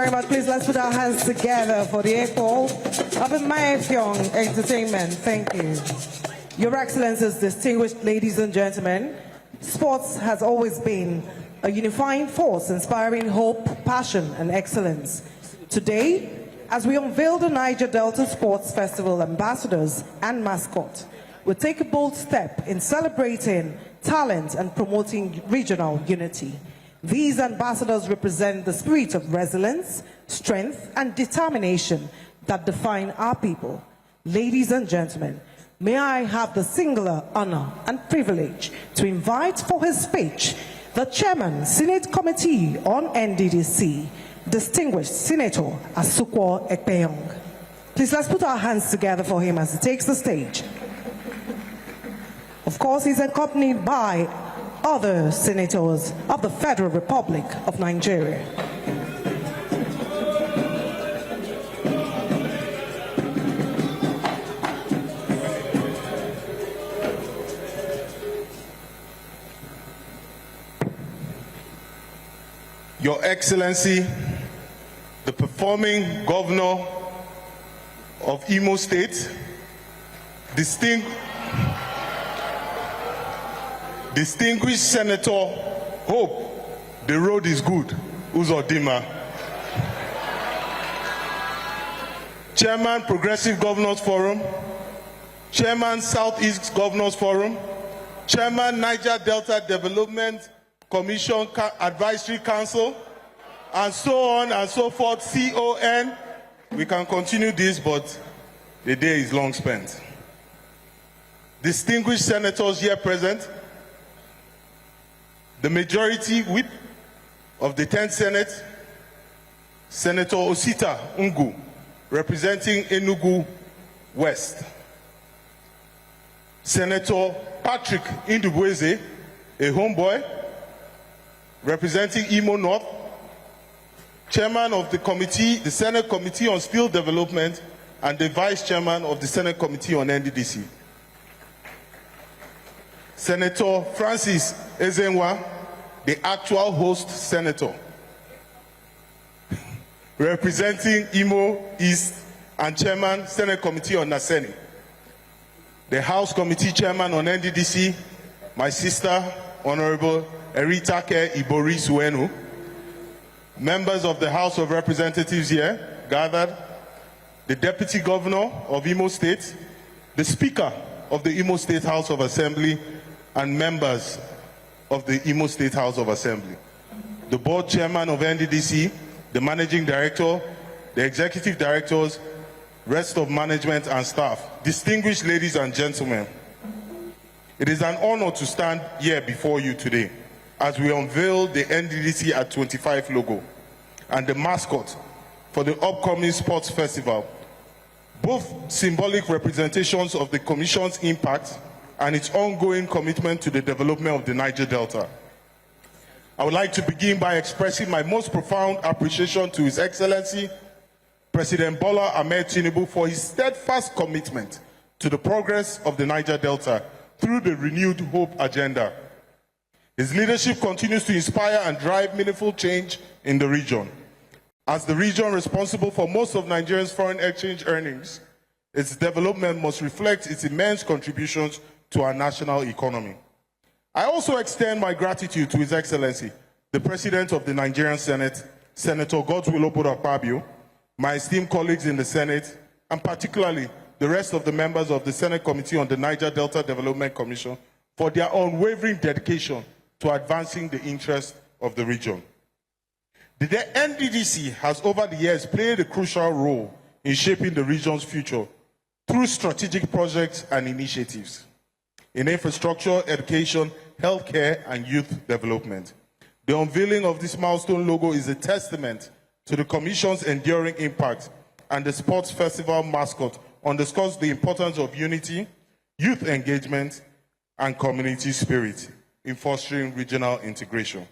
very much. Please let's put our hands together for the April of Maefyong Entertainment. Thank you. Your Excellencies, distinguished ladies and gentlemen, sports has always been a unifying force, inspiring hope, passion, and excellence. Today, as we unveil the Niger Delta Sports Festival ambassadors and mascot, we take a bold step in celebrating talent and promoting regional unity. These ambassadors represent the spirit of resilience, strength, and determination that define our people. Ladies and gentlemen, may I have the singular honor and privilege to invite for his speech the Chairman, Senate Committee on NDDC, distinguished Senator Asukwo Ekpeyong. Please let's put our hands together for him as he takes the stage. Of course, he's accompanied by other senators of the Federal Republic of Nigeria. Your Excellency, the performing governor of Imo State, distinguished Senator Hope, the road is good, Uzodimma, Chairman Progressive Governors Forum, Chairman Southeast Governors Forum, Chairman Niger Delta Development Commission Advisory Council, and so on and so forth, CON. We can continue this, but the day is long spent. Distinguished senators here present, the majority whip of the 10th Senate, Senator Osita Ungu, representing Enugu West. Senator Patrick Indubweze, a homeboy, representing Imo North. Chairman of the committee, the Senate Committee on Steel Development, and the Vice Chairman of the Senate Committee on NDDC. Senator Francis Ezenwa, the actual host senator, representing Imo East, and Chairman, Senate Committee on Naseni. The House Committee Chairman on NDDC, my sister, Honorable Eritake Ibori Suenu. Members of the House of Representatives here gathered, the Deputy Governor of Imo State, the Speaker of the Imo State House of Assembly, and members of the Imo State House of Assembly, the Board Chairman of NDDC, the Managing Director, the Executive Directors, rest of management and staff, distinguished ladies and gentlemen. It is an honor to stand here before you today as we unveil the NDDC at 25 logo and the mascot for the upcoming sports festival, both symbolic representations of the Commission's impact and its ongoing commitment to the development of the Niger Delta. I would like to begin by expressing my most profound appreciation to His Excellency, President Bola Ahmed Tinubu, for his steadfast commitment to the progress of the Niger Delta through the renewed Hope agenda. His leadership continues to inspire and drive meaningful change in the region. As the region responsible for most of Nigeria's foreign exchange earnings, its development must reflect its immense contributions to our national economy. I also extend my gratitude to His Excellency, the President of the Nigerian Senate, Senator Godswill Akpabio, my esteemed colleagues in the Senate, and particularly the rest of the members of the Senate Committee on the Niger Delta Development Commission for their unwavering dedication to advancing the interests of the region. The NDDC has over the years played a crucial role in shaping the region's future through strategic projects and initiatives in infrastructure, education, healthcare, and youth development. The unveiling of this milestone logo is a testament to the Commission's enduring impact, and the sports festival mascot underscores the importance of unity, youth engagement, and community spirit in fostering regional integration.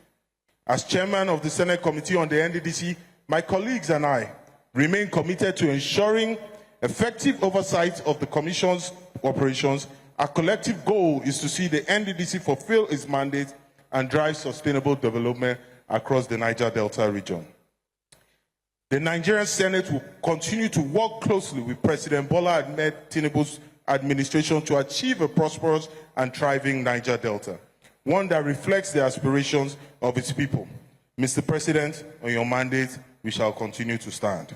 As chairman of the Senate Committee on the NDDC, my colleagues and I remain committed to ensuring effective oversight of the Commission's operations. Our collective goal is to see the NDDC fulfill its mandate and drive sustainable development across the Niger Delta region. The Nigerian Senate will continue to work closely with President Bola Ahmed Tinubu's administration to achieve a prosperous and thriving Niger Delta, one that reflects the aspirations of its people. Mr. President, on your mandate, we shall continue to stand.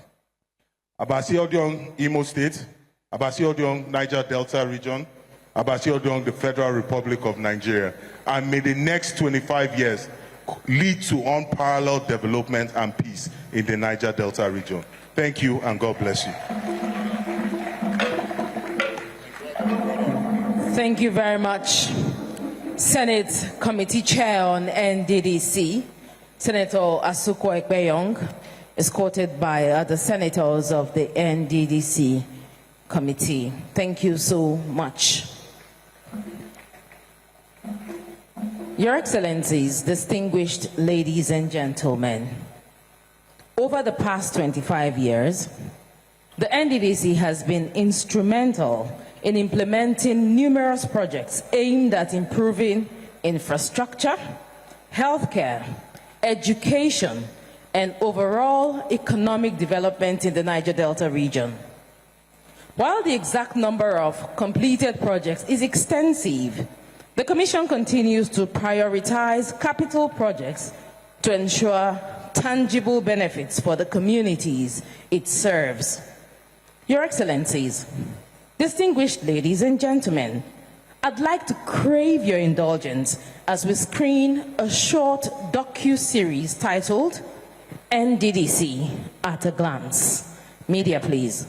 Abasi Odion, Imo State, Abasi Odion, Niger Delta Region, Abasi Odion, the Federal Republic of Nigeria, and may the next 25 years lead to unparalleled development and peace in the Niger Delta region. Thank you and God bless you. Thank you very much. Senate Committee Chair on NDDC, Senator Asuko Ekpeyong, escorted by other senators of the NDDC Committee. Thank you so much. Your Excellencies, distinguished ladies and gentlemen, over the past 25 years, the NDDC has been instrumental in implementing numerous projects aimed at improving infrastructure, healthcare, education, and overall economic development in the Niger Delta region. While the exact number of completed projects is extensive, the Commission continues to prioritize capital projects to ensure tangible benefits for the communities it serves. Your Excellencies, distinguished ladies and gentlemen, I'd like to crave your indulgence as we screen a short docu-series titled NDDC at a Glance. Media, please.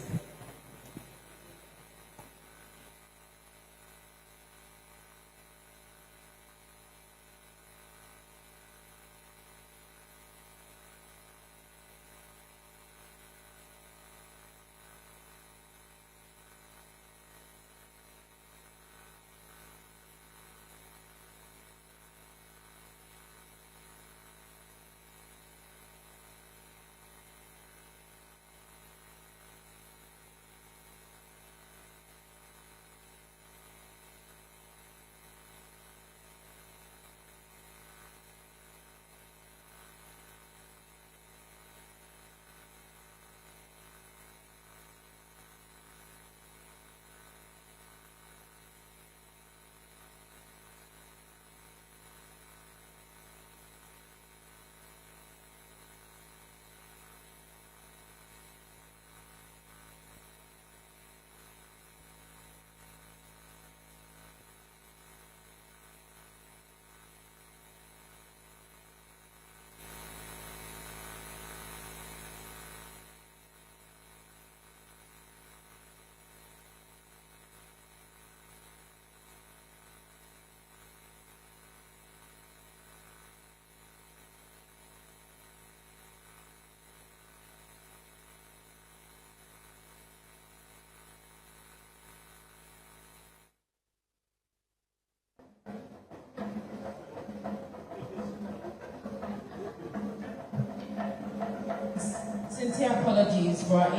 Sincere apologies for our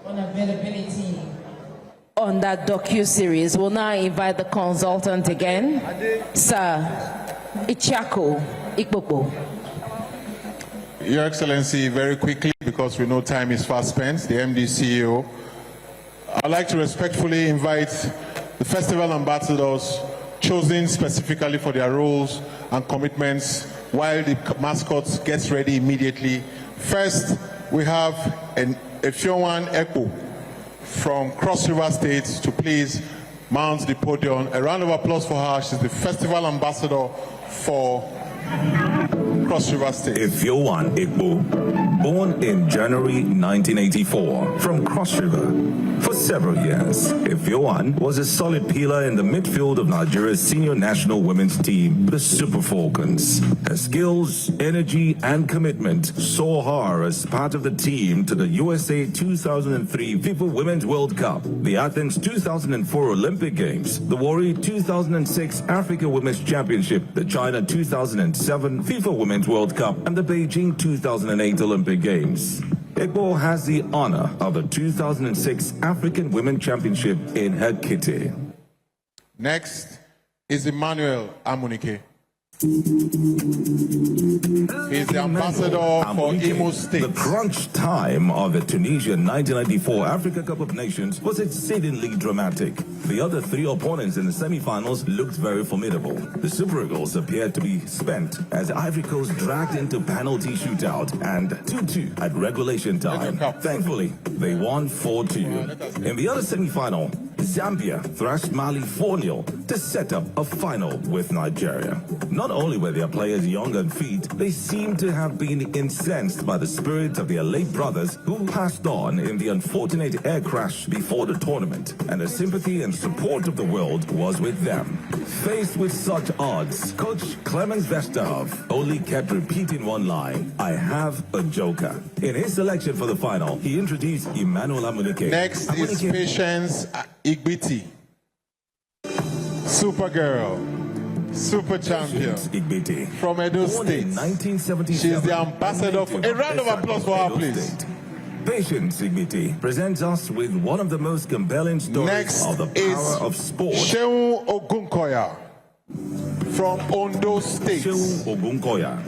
unavailability on that docu-series. We'll now invite the consultant again, Sir Ichiako Ikpopo. Your Excellency, very quickly, because we know time is fast spent, the MD CEO, I'd like to respectfully invite the festival ambassadors chosen specifically for their roles and commitments while the mascots gets ready immediately. First, we have Efiowan Ekpo from Cross River State to please mount the podium. A round of applause for her. She's the festival ambassador for Cross River State. Efiowan Ekpo, born in January 1984 from Cross River. For several years, Efiowan was a solid pillar in the midfield of Nigeria's senior national women's team, the Super Falcons. Her skills, energy, and commitment saw her as part of the team to the USA 2003 FIFA Women's World Cup, the Athens 2004 Olympic Games, the Warri 2006 Africa Women's Championship, the China 2007 FIFA Women's World Cup, and the Beijing 2008 Olympic Games. Ekpo has the honor of the 2006 African Women Championship in her kitty. Next is Emmanuel Amunike. He's the ambassador for Imo State. The crunch time of the Tunisian 1994 Africa Cup of Nations was exceedingly dramatic. The other three opponents in the semi-finals looked very formidable. The Super Eagles appeared to be spent as Ivory Coast dragged into penalty shootout and 2-2 at regulation time. Thankfully, they won 4-2. In the other semi-final, Zambia thrashed Mali 4-0 to set up a final with Nigeria. Not only were their players young and fit, they seemed to have been incensed by the spirits of their late brothers who passed on in the unfortunate air crash before the tournament, and the sympathy and support of the world was with them. Faced with such odds, Coach Clemens Vesterhoff only kept repeating one line, "I have a joker." In his selection for the final, he introduced Emmanuel Amunike. Next is Patience Igbiti. Supergirl, super champion Igbiti. from Edo Born State. in 1977, She's the ambassador for a round of applause for her, please. Patience Igbiti presents us with one of the most compelling stories Next of the is power of sport. Shehu Ogunkoya from Ondo State. Shehu Ogunkoya.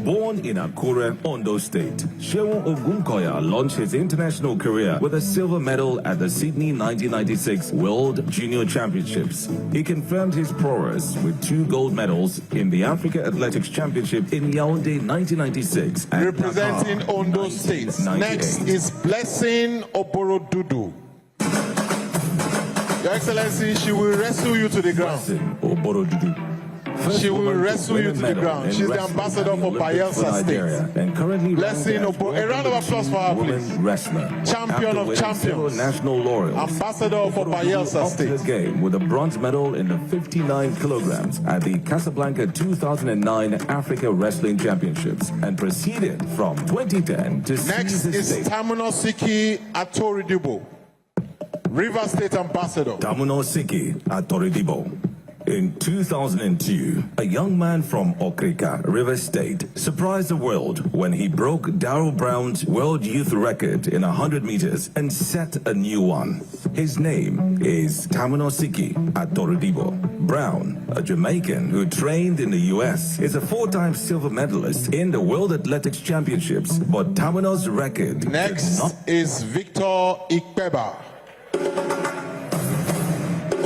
Born in Akure, Ondo State, Shehu Ogunkoya launched his international career with a silver medal at the Sydney 1996 World Junior Championships. He confirmed his prowess with 2 gold medals in the Africa Athletics Championship in Yaoundé 1996. And Representing Dakar, Ondo State. 1998. Next is Blessing Oborodudu. Your Excellency, she will wrestle you to the ground. Blessing Oborodudu. She will wrestle you to the ground. She's the ambassador for Bayelsa State. And currently Blessing a round of applause for her, please. Wrestler. Champion of champions. National laurels. Ambassador for Bayelsa State. Her State. game with a bronze medal in the 59 kilograms at the Casablanca 2009 Africa Wrestling Championships and proceeded from 2010 to Next is Tamunosiki Atoridibo, River State Ambassador. Tamunosiki Atoridibo. In 2002, a young man from Okrika, River State, surprised the world when he broke Darryl Brown's world youth record in 100 meters and set a new one. His name is Tamunosiki Atoridibo. Brown, a Jamaican who trained in the U.S., is a 4-time silver medalist in the World Athletics Championships, but Tamuno's record... Next is Victor Ikpeba,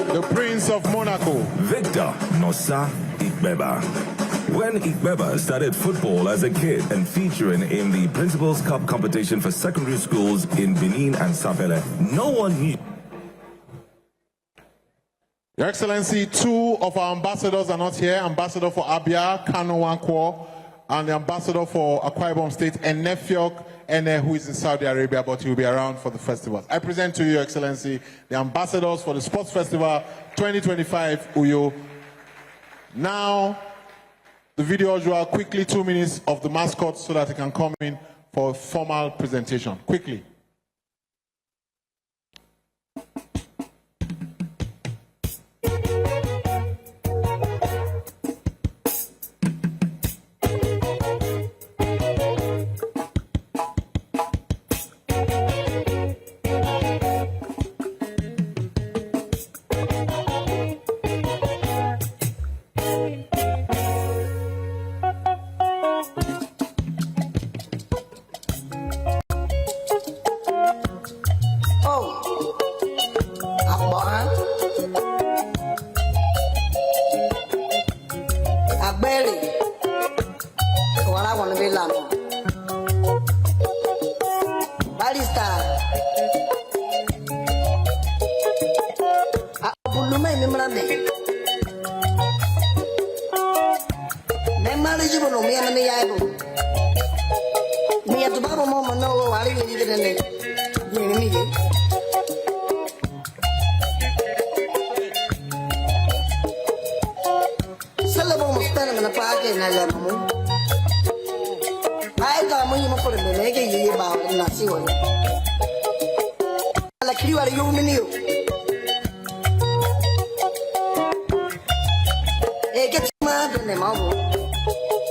the Prince of Monaco. Victor Nosa Ikbeba. When Ikbeba started football as a kid and featuring in the Principals Cup competition for secondary schools in Benin and Sapele, no one knew. Your Excellency, 2 of our ambassadors are not here. Ambassador for Abia, Kano Wankwo, and the ambassador for Akwa Ibom State, and Nefiok Ene, who is in Saudi Arabia, but he will be around for the festival. I present to you, Your Excellency, the ambassadors for the Sports Festival 2025, Uyo. Now, the video usual, quickly 2 minutes of the mascot so that he can come in for a formal presentation. Quickly.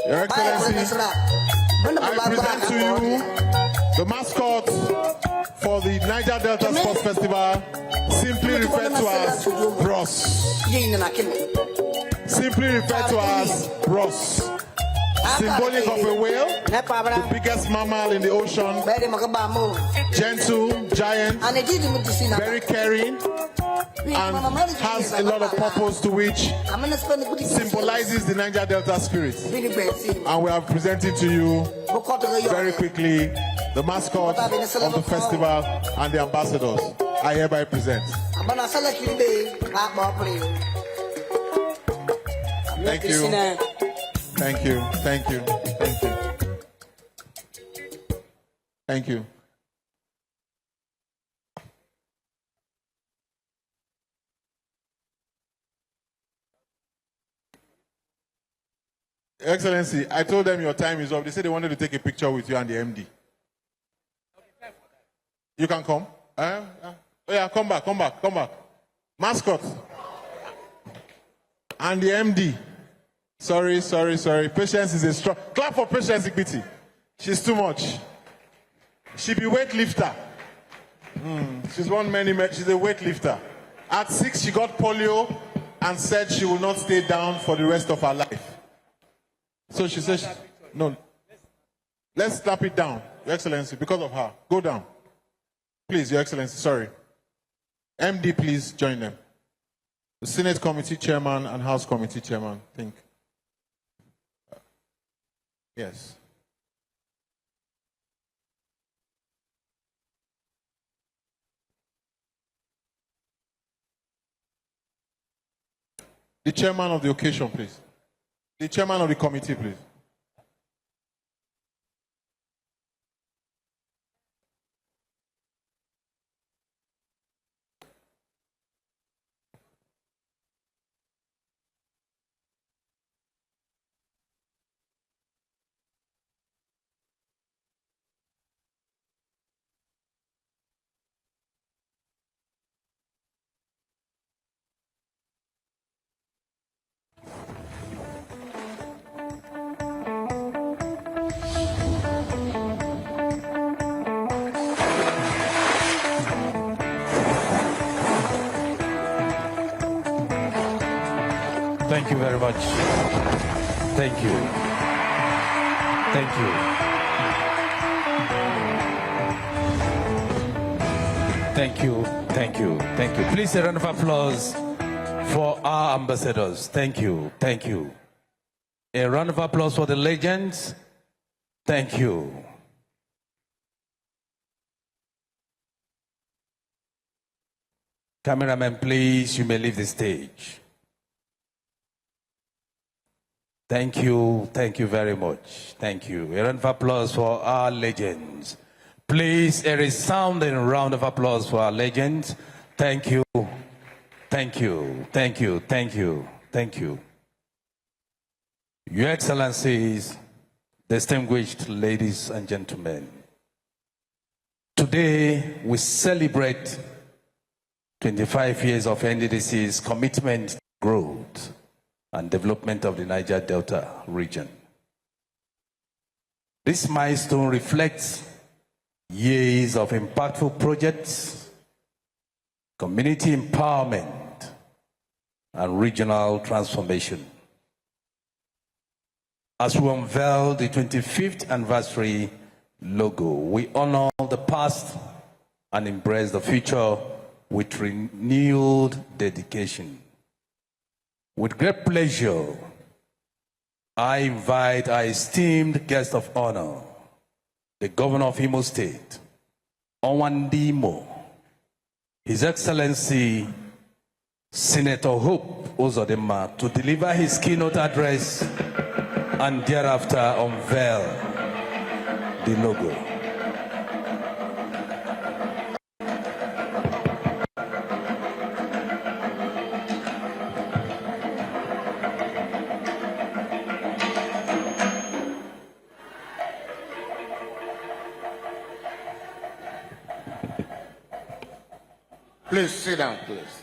Your Excellency, I present to you the mascot for the Niger Delta Sports Festival, simply referred to as Bros. simply referred to as Ross. Symbolic of a whale, the biggest mammal in the ocean, gentle, giant, very caring, and has a lot of purpose to which symbolizes the Niger Delta spirit. And we are presenting to you very quickly the mascot of the festival and the ambassadors. I hereby present. Thank you. Thank you. Thank you. Thank you. Thank you. Excellency, I told them your time is up. They said they wanted to take a picture with you and the MD. You can come. Oh yeah, come back. Mascot. And the MD. Sorry. Patience is a strong. Clap for Patience Igbiti. She's too much. She be weightlifter. She's won many. She's a weightlifter. At 6, she got polio and said she will not stay down for the rest of her life. So she says, no. Let's slap it down, Your Excellency, because of her. Go down. Please, Your Excellency, sorry. MD, please join them. The Senate Committee Chairman and House Committee Chairman, think. Yes. The chairman of the occasion, please. The chairman of the committee, please. Thank you very much. Thank you. Thank you. Thank you. Thank you. Thank you. Please a round of applause for our ambassadors. Thank you. Thank you. A round of applause for the legends. Thank you. Cameraman, please, you may leave the stage. Thank you very much. Thank you. A round of applause for our legends. Please, a resounding round of applause for our legends. Thank you. Thank you. Thank you. Thank you. Thank you. Your Excellencies, distinguished ladies and gentlemen, today we celebrate 25 years of NDDC's commitment to growth and development of the Niger Delta region. This milestone reflects years of impactful projects, community empowerment, and regional transformation. As we unveil the 25th anniversary logo, we honor the past and embrace the future with renewed dedication. With great pleasure, I invite our esteemed guest of honor, the Governor of Imo State, Onwandimo, His Excellency Senator Hope Uzodimma, to deliver his keynote address and thereafter unveil the logo. Please sit down, please.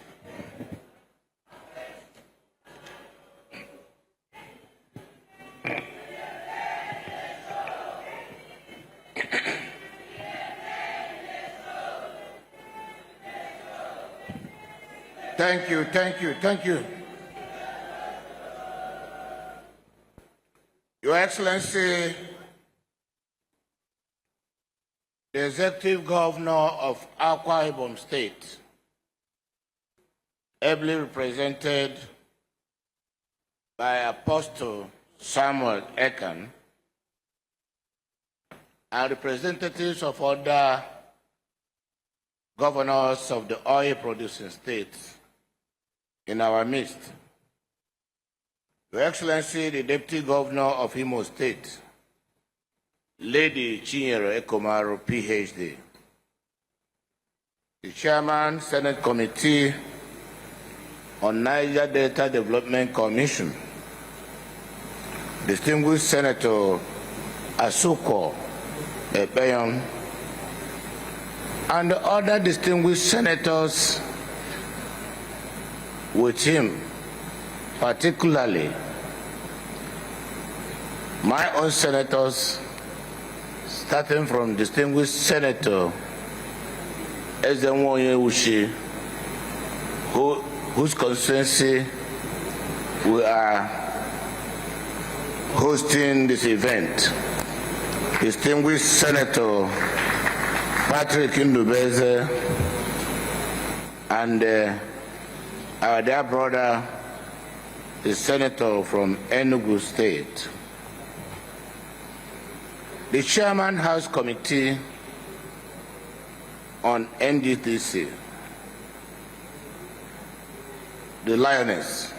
Thank you. Your Excellency, the Executive Governor of Akwa Ibom State, ably represented by Apostle Samuel Ekan, and representatives of other governors of the oil-producing states in our midst. Your Excellency, the Deputy Governor of Imo State, Lady Chinyere Ekomaro, PhD, the Chairman, Senate Committee on Niger Delta Development Commission, distinguished Senator Asuko Epeyon, and other distinguished senators with him, particularly my own senators, starting from distinguished Senator Ezenwoye Ushi, whose constituency we are hosting this event, distinguished Senator Patrick Ndubeze, and our dear brother, the senator from Enugu State. The Chairman House Committee on NDDC, the Lioness,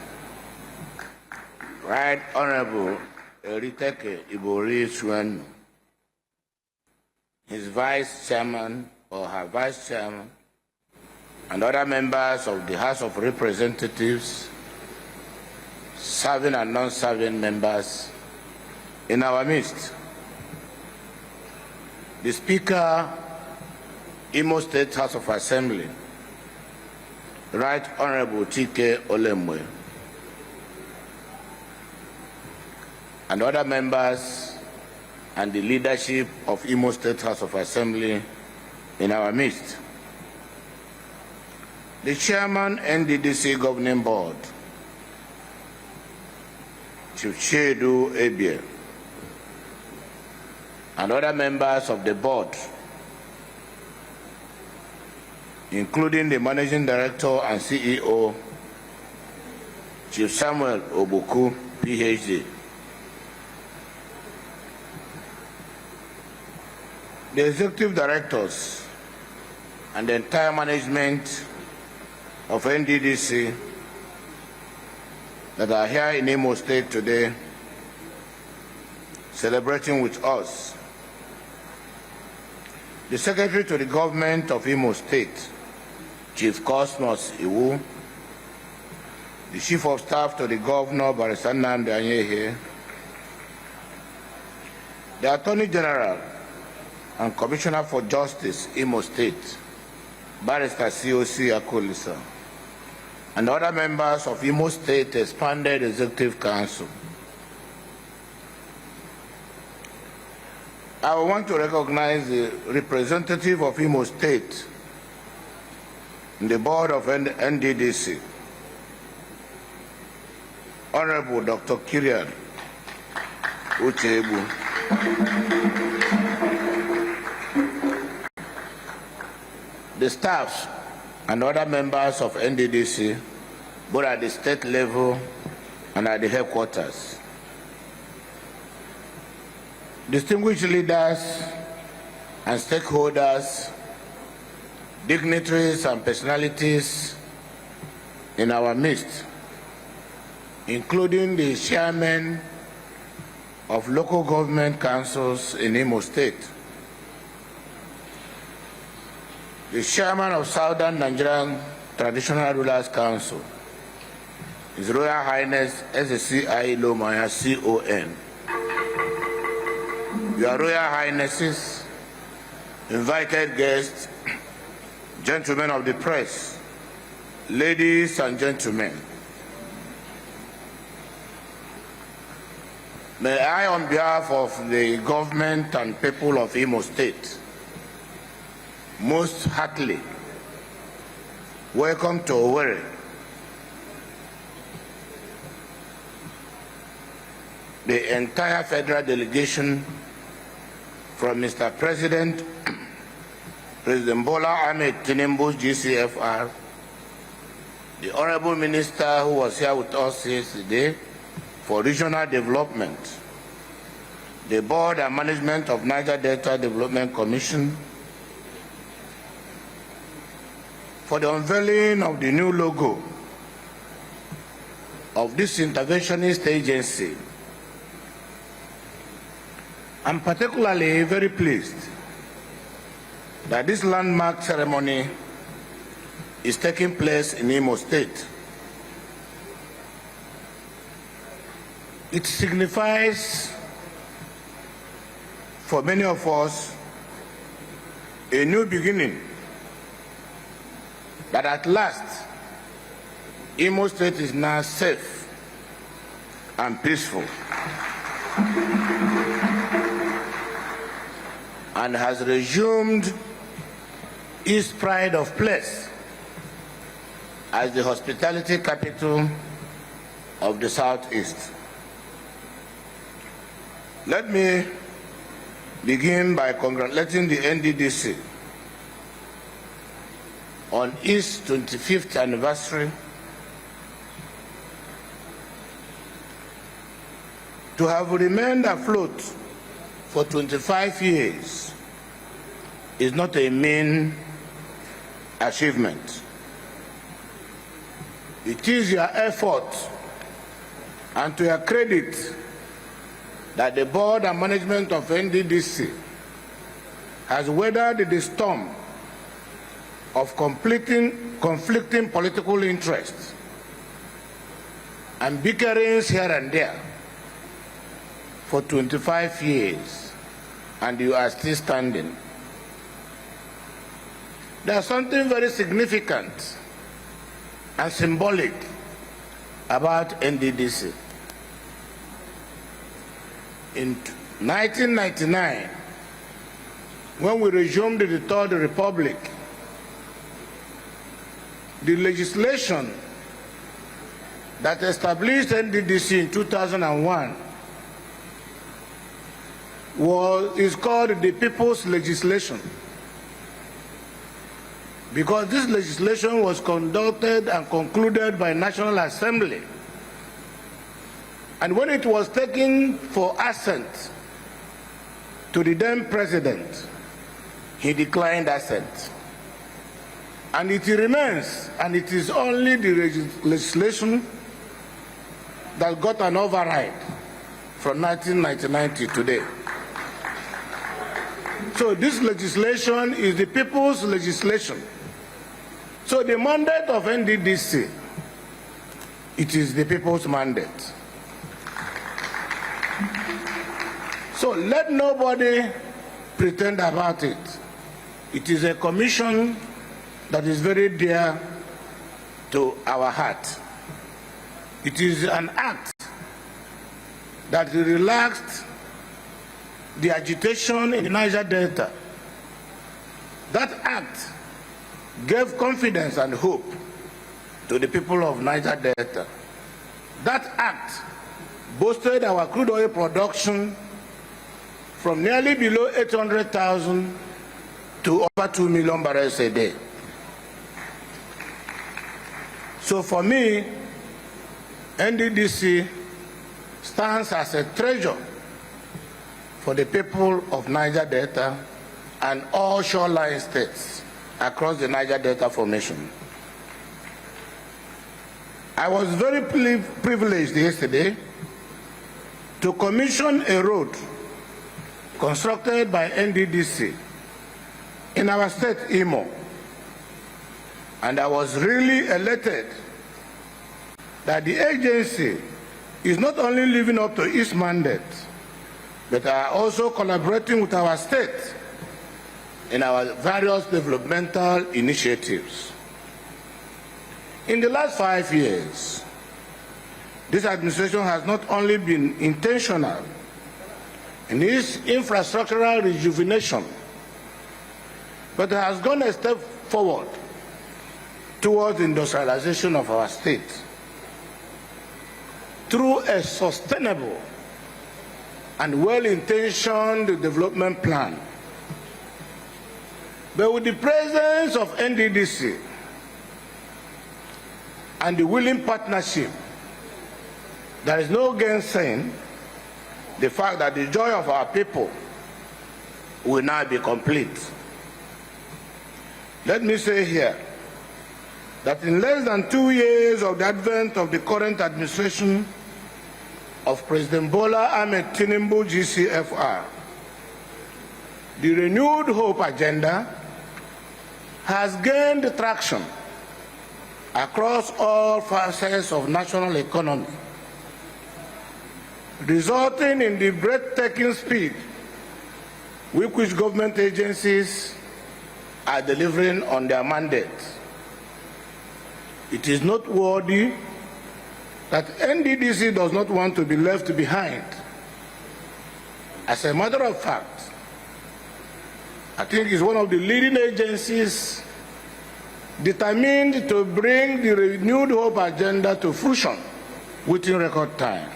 Right Honorable Eriteke Ibori Suenu, his Vice Chairman or her Vice Chairman, and other members of the House of Representatives, serving and non-serving members in our midst. The Speaker, Imo State House of Assembly, Right Honorable Chike Olemwe, and other members and the leadership of Imo State House of Assembly in our midst. The Chairman, NDDC Governing Board, Chief Chedu Ebie, and other members of the board, including the Managing Director and CEO, Chief Samuel Obuku, PhD. The Executive Directors and the entire management of NDDC that are here in Imo State today celebrating with us. The Secretary to the Government of Imo State, Chief Cosmos Iwu, the Chief of Staff to the Governor, Barrister Nnamdi Anyehe, the Attorney General and Commissioner for Justice, Imo State, Barrister COC Akolisa, and other members of Imo State Expanded Executive Council. I want to recognize the representative of Imo State in the board of NDDC, Honorable Dr. Kirian Uchebu. The staffs and other members of NDDC, both at the state level and at the headquarters. Distinguished leaders and stakeholders, dignitaries and personalities in our midst, including the chairmen of local government councils in Imo State, the chairman of Southern Nigerian Traditional Rulers Council, His Royal Highness SCI Lomaya CON, Your Royal Highnesses, invited guests, gentlemen of the press, ladies and gentlemen, may I, on behalf of the government and people of Imo State, most heartily welcome to Owerri the entire federal delegation from Mr. President, President Bola Ahmed Tinubu's GCFR, the Honorable Minister who was here with us yesterday for regional development, the Board and Management of Niger Delta Development Commission, for the unveiling of the new logo of this interventionist agency. I'm particularly very pleased that this landmark ceremony is taking place in Imo State. It signifies for many of us a new beginning, that at last Imo State is now safe and peaceful and has resumed its pride of place as the hospitality capital of the Southeast. Let me begin by congratulating the NDDC on its 25th anniversary. To have remained afloat for 25 years is not a mean achievement. It is your effort and to your credit that the board and management of NDDC has weathered the storm of conflicting political interests and bickerings here and there for 25 years, and you are still standing. There's something very significant and symbolic about NDDC. In 1999, when we resumed the Third Republic, the legislation that established NDDC in 2001 is called the People's Legislation, because this legislation was conducted and concluded by National Assembly. And when it was taken for assent to the then president, he declined assent. And it remains, and it is only the legislation that got an override from 1999 to today. So this legislation is the people's legislation. So the mandate of NDDC, it is the people's mandate. So let nobody pretend about it. It is a commission that is very dear to our heart. It is an act that relaxed the agitation in the Niger Delta. That act gave confidence and hope to the people of Niger Delta. That act boosted our crude oil production from nearly below 800,000 to over 2 million barrels a day. So for me, NDDC stands as a treasure for the people of Niger Delta and all shoreline states across the Niger Delta Formation. I was very privileged yesterday to commission a road constructed by NDDC in our state, Imo. And I was really elated that the agency is not only living up to its mandate, but are also collaborating with our state in our various developmental initiatives. In the last 5 years, this administration has not only been intentional in its infrastructural rejuvenation, but has gone a step forward towards the industrialization of our state through a sustainable and well-intentioned development plan. But with the presence of NDDC and the willing partnership, there is no gainsaying the fact that the joy of our people will now be complete. Let me say here that in less than 2 years of the advent of the current administration of President Bola Ahmed Tinubu GCFR, the renewed hope agenda has gained traction across all facets of national economy, resulting in the breathtaking speed with which government agencies are delivering on their mandates. It is noteworthy that NDDC does not want to be left behind. As a matter of fact, I think it's one of the leading agencies determined to bring the renewed hope agenda to fruition within record time.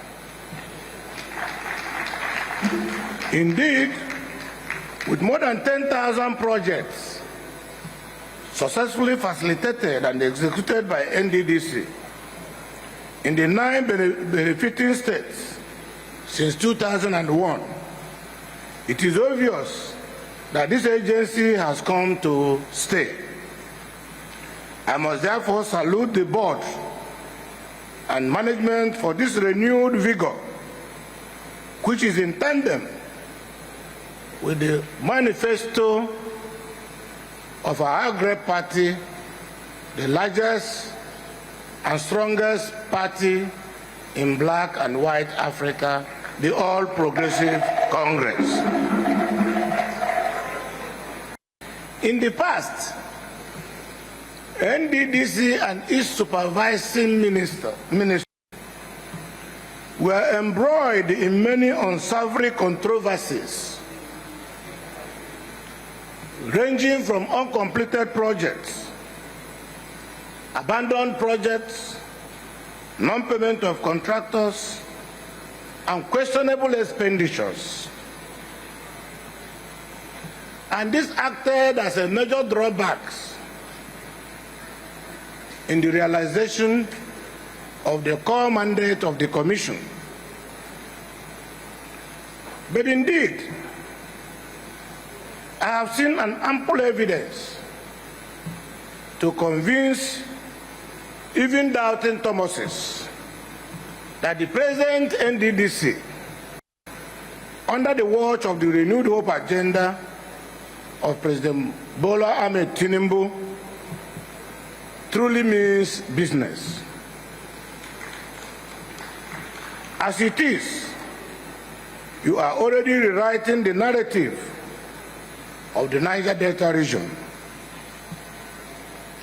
Indeed, with more than 10,000 projects successfully facilitated and executed by NDDC in the 9 benefiting states since 2001, it is obvious that this agency has come to stay. I must therefore salute the board and management for this renewed vigor, which is in tandem with the manifesto of our great party, the largest and strongest party in black and white Africa, the All Progressive Congress. In the past, NDDC and its supervising minister were embroiled in many unsavory controversies, ranging from uncompleted projects, abandoned projects, non-payment of contractors, and questionable expenditures. And this acted as a major drawback in the realization of the core mandate of the Commission. But indeed, I have seen an ample evidence to convince even doubting Thomases that the present NDDC, under the watch of the renewed hope agenda of President Bola Ahmed Tinubu, truly means business. As it is, you are already rewriting the narrative of the Niger Delta region.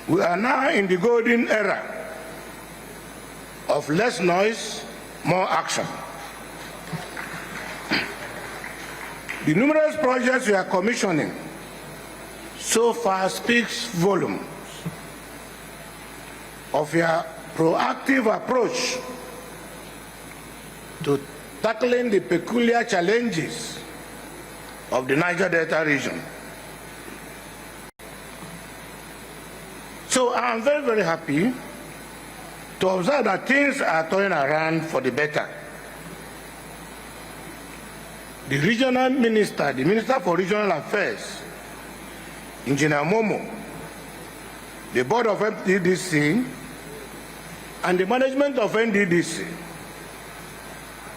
We are now in the golden era of less noise, more action. The numerous projects we are commissioning so far speaks volumes of your proactive approach to tackling the peculiar challenges of the Niger Delta region. So I am very, very happy to observe that things are turning around for the better. The regional minister, the Minister for Regional Affairs, Engineer Momo, the board of NDDC, and the management of NDDC,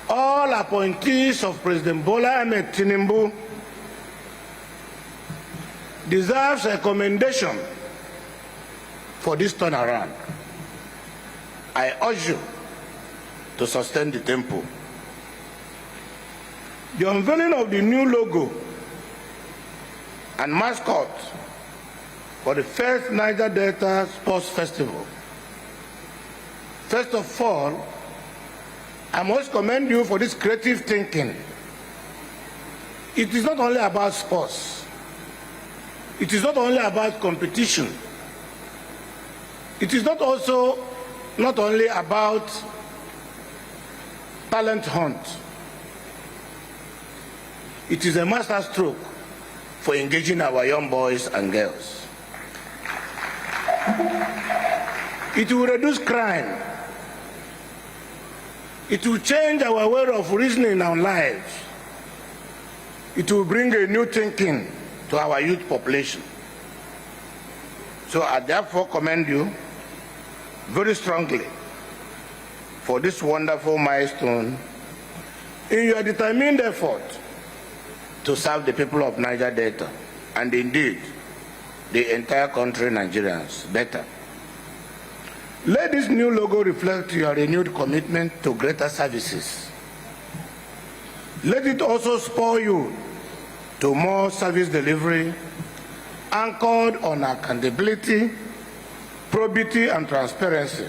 all appointees of President Bola Ahmed Tinubu, deserves a commendation for this turnaround. I urge you to sustain the tempo. The unveiling of the new logo and mascot for the first Niger Delta Sports Festival. First of all, I must commend you for this creative thinking. It is not only about sports. It is not only about competition. It is not only about talent hunt. It is a masterstroke for engaging our young boys and girls. It will reduce crime. It will change our way of reasoning in our lives. It will bring a new thinking to our youth population. So I therefore commend you very strongly for this wonderful milestone in your determined effort to serve the people of Niger Delta and indeed the entire country, Nigerians, better. Let this new logo reflect your renewed commitment to greater services. Let it also spur you to more service delivery anchored on accountability, probity, and transparency.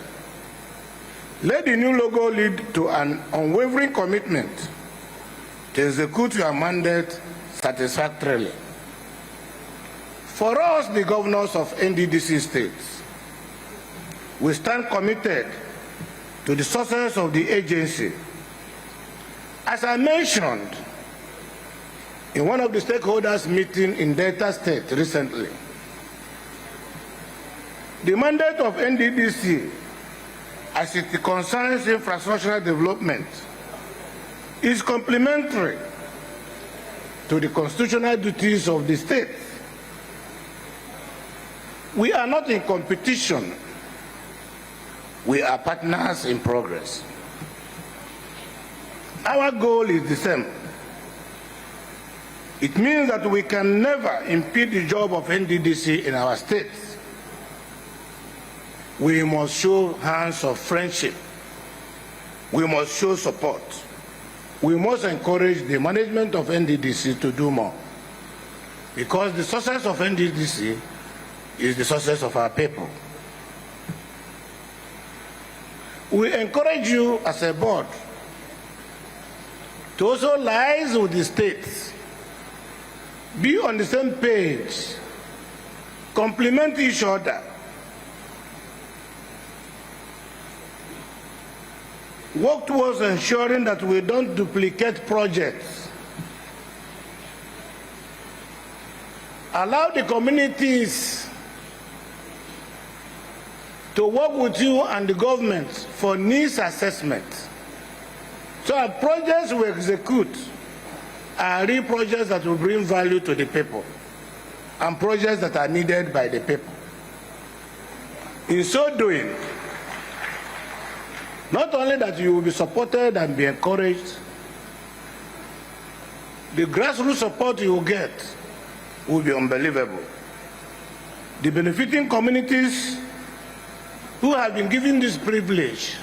Let the new logo lead to an unwavering commitment to execute your mandate satisfactorily. For us, the governors of NDDC states, we stand committed to the success of the agency. As I mentioned in one of the stakeholders' meetings in Delta State recently, the mandate of NDDC, as it concerns infrastructural development, is complementary to the constitutional duties of the state. We are not in competition. We are partners in progress. Our goal is the same. It means that we can never impede the job of NDDC in our states. We must show hands of friendship. We must show support. We must encourage the management of NDDC to do more. Because the success of NDDC is the success of our people. We encourage you as a board to also liaise with the states, be on the same page, complement each other, work towards ensuring that we don't duplicate projects, allow the communities to work with you and the government for needs assessment. So our projects we execute are real projects that will bring value to the people and projects that are needed by the people. In so doing, not only that you will be supported and be encouraged, the grassroots support you will get will be unbelievable. The benefiting communities who have been given this privilege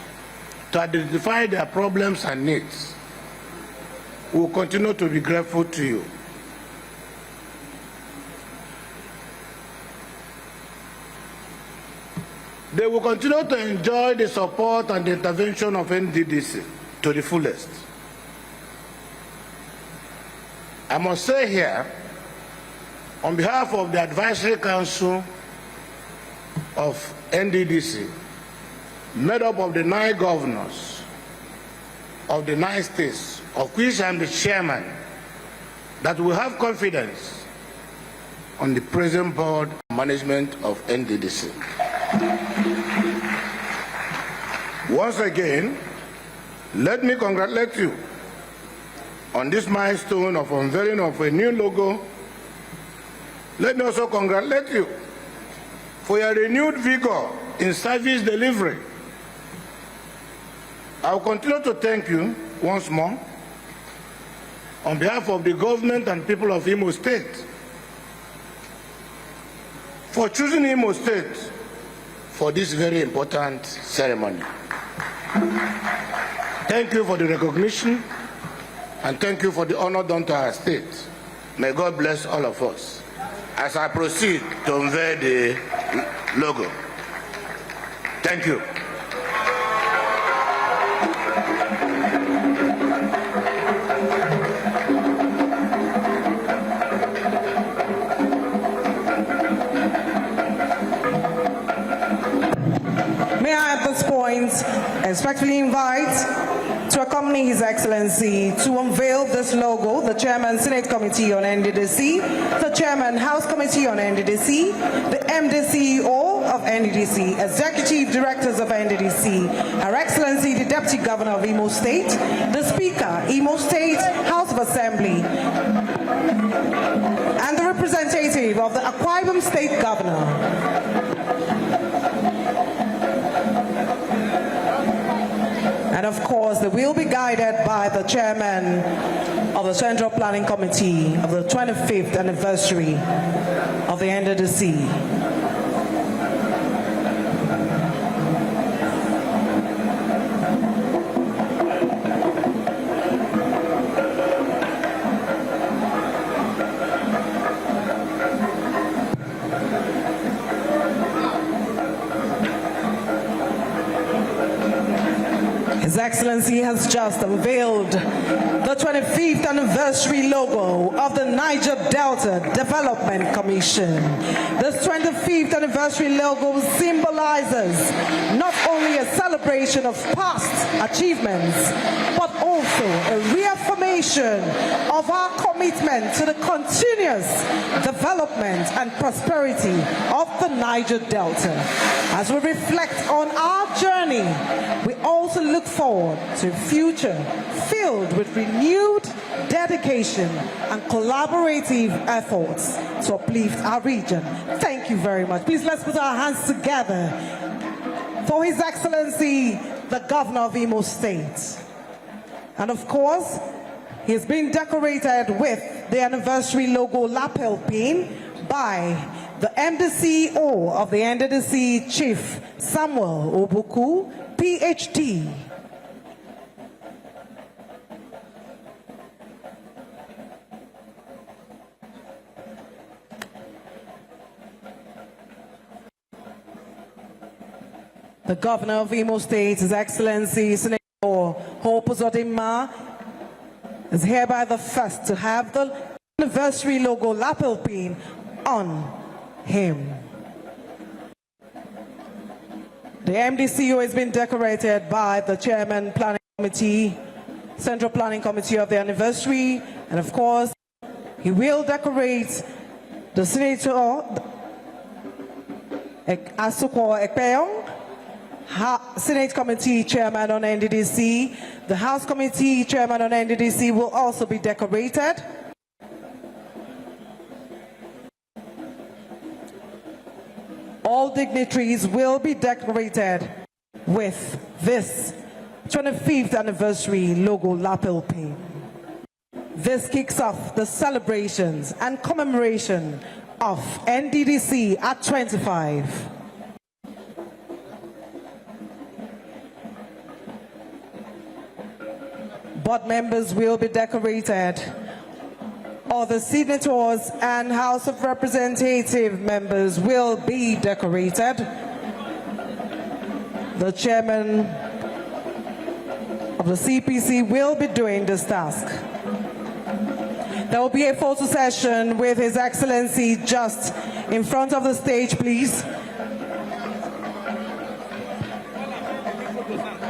to identify their problems and needs will continue to be grateful to you. They will continue to enjoy the support and the intervention of NDDC to the fullest. I must say here, on behalf of the Advisory Council of NDDC, made up of the 9 governors of the 9 states, of which I am the chairman, that we have confidence on the present board management of NDDC. Once again, let me congratulate you on this milestone of unveiling of a new logo. Let me also congratulate you for your renewed vigor in service delivery. I will continue to thank you once more on behalf of the government and people of Imo State for choosing Imo State for this very important ceremony. Thank you for the recognition and thank you for the honor done to our state. May God bless all of us as I proceed to unveil the logo. Thank you. May I at this point respectfully invite To accompany His Excellency to unveil this logo, the Chairman Senate Committee on NDDC, the Chairman House Committee on NDDC, the MD-CEO of NDDC, Executive Directors of NDDC, Her Excellency the Deputy Governor of Imo State, the Speaker, Imo State House of Assembly, and the representative of the Akwa Ibom State Governor. And of course, they will be guided by the chairman of the Central Planning Committee of the 25th anniversary of the NDDC. His Excellency has just unveiled the 25th anniversary logo of the Niger Delta Development Commission. This 25th anniversary logo symbolizes not only a celebration of past achievements, but also a reaffirmation of our commitment to the continuous development and prosperity of the Niger Delta. As we reflect on our journey, we also look forward to a future filled with renewed dedication and collaborative efforts to uplift our region. Thank you very much. Please let's put our hands together for His Excellency, the Governor of Imo State. And of course, he has been decorated with the anniversary logo lapel pin by the MD-CEO of the NDDC Chief Samuel Obuku, PhD. The Governor of Imo State, His Excellency Senator Hope Uzodimma, is hereby the first to have the anniversary logo lapel pin on him. The MDCO has been decorated by the Chairman Planning Committee, Central Planning Committee of the anniversary, and of course, he will decorate the Senator Asukwo Ekpeong, Senate Committee Chairman on NDDC. The House Committee Chairman on NDDC will also be decorated. All dignitaries will be decorated with this 25th anniversary logo lapel pin. This kicks off the celebrations and commemoration of NDDC at 25. Board members will be decorated. All the senators and House of Representative members will be decorated. The chairman of the CPC will be doing this task. There will be a photo session with His Excellency just in front of the stage, please.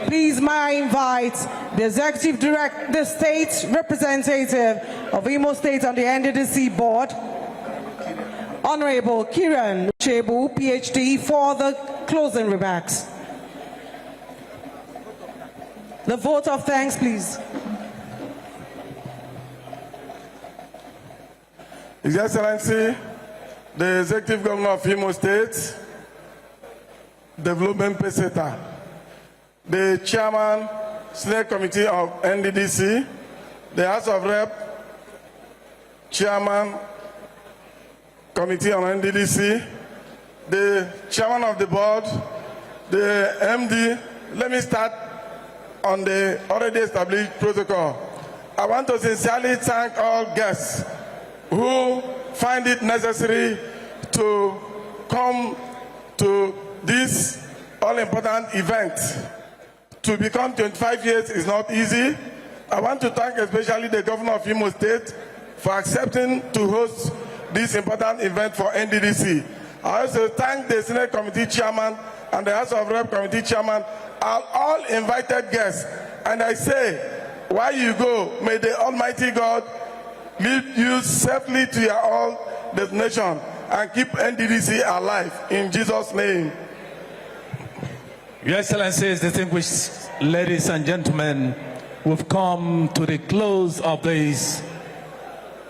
Please, may I invite the Executive Director, the State Representative of Imo State on the NDDC Board, Honorable Kiran Chebu, PhD, for the closing remarks. The vote of thanks, please. His Excellency, the Executive Governor of Imo State, Development Peseta, the Chairman, Senate Committee of NDDC, the House of Rep, Chairman, Committee on NDDC, the Chairman of the Board, the MD. Let me start on the already established protocol. I want to sincerely thank all guests who find it necessary to come to this all-important event. To become 25 years is not easy. I want to thank especially the Governor of Imo State for accepting to host this important event for NDDC. I also thank the Senate Committee Chairman and the House of Rep Committee Chairman, all invited guests. And I say, while you go, may the Almighty God lead you safely to your own destination and keep NDDC alive. In Jesus' name. Your Excellencies, distinguished ladies and gentlemen, we've come to the close of this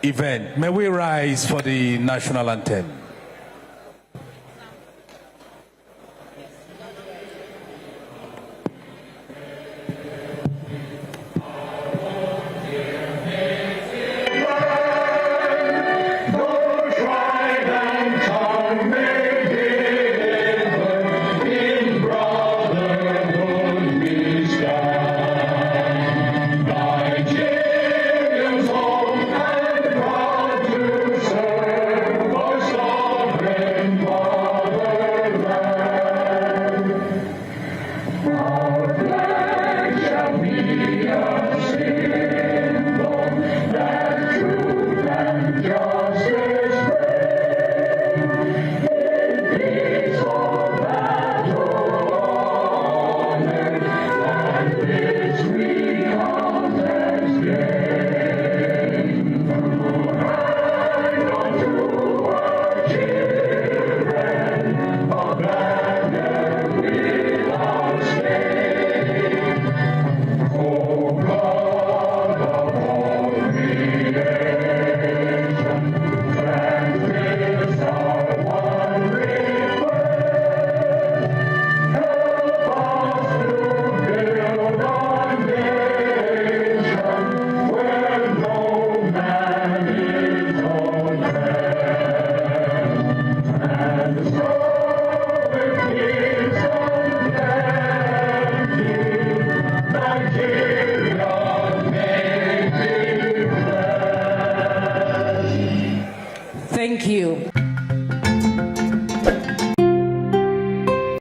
event. May we rise for the national anthem.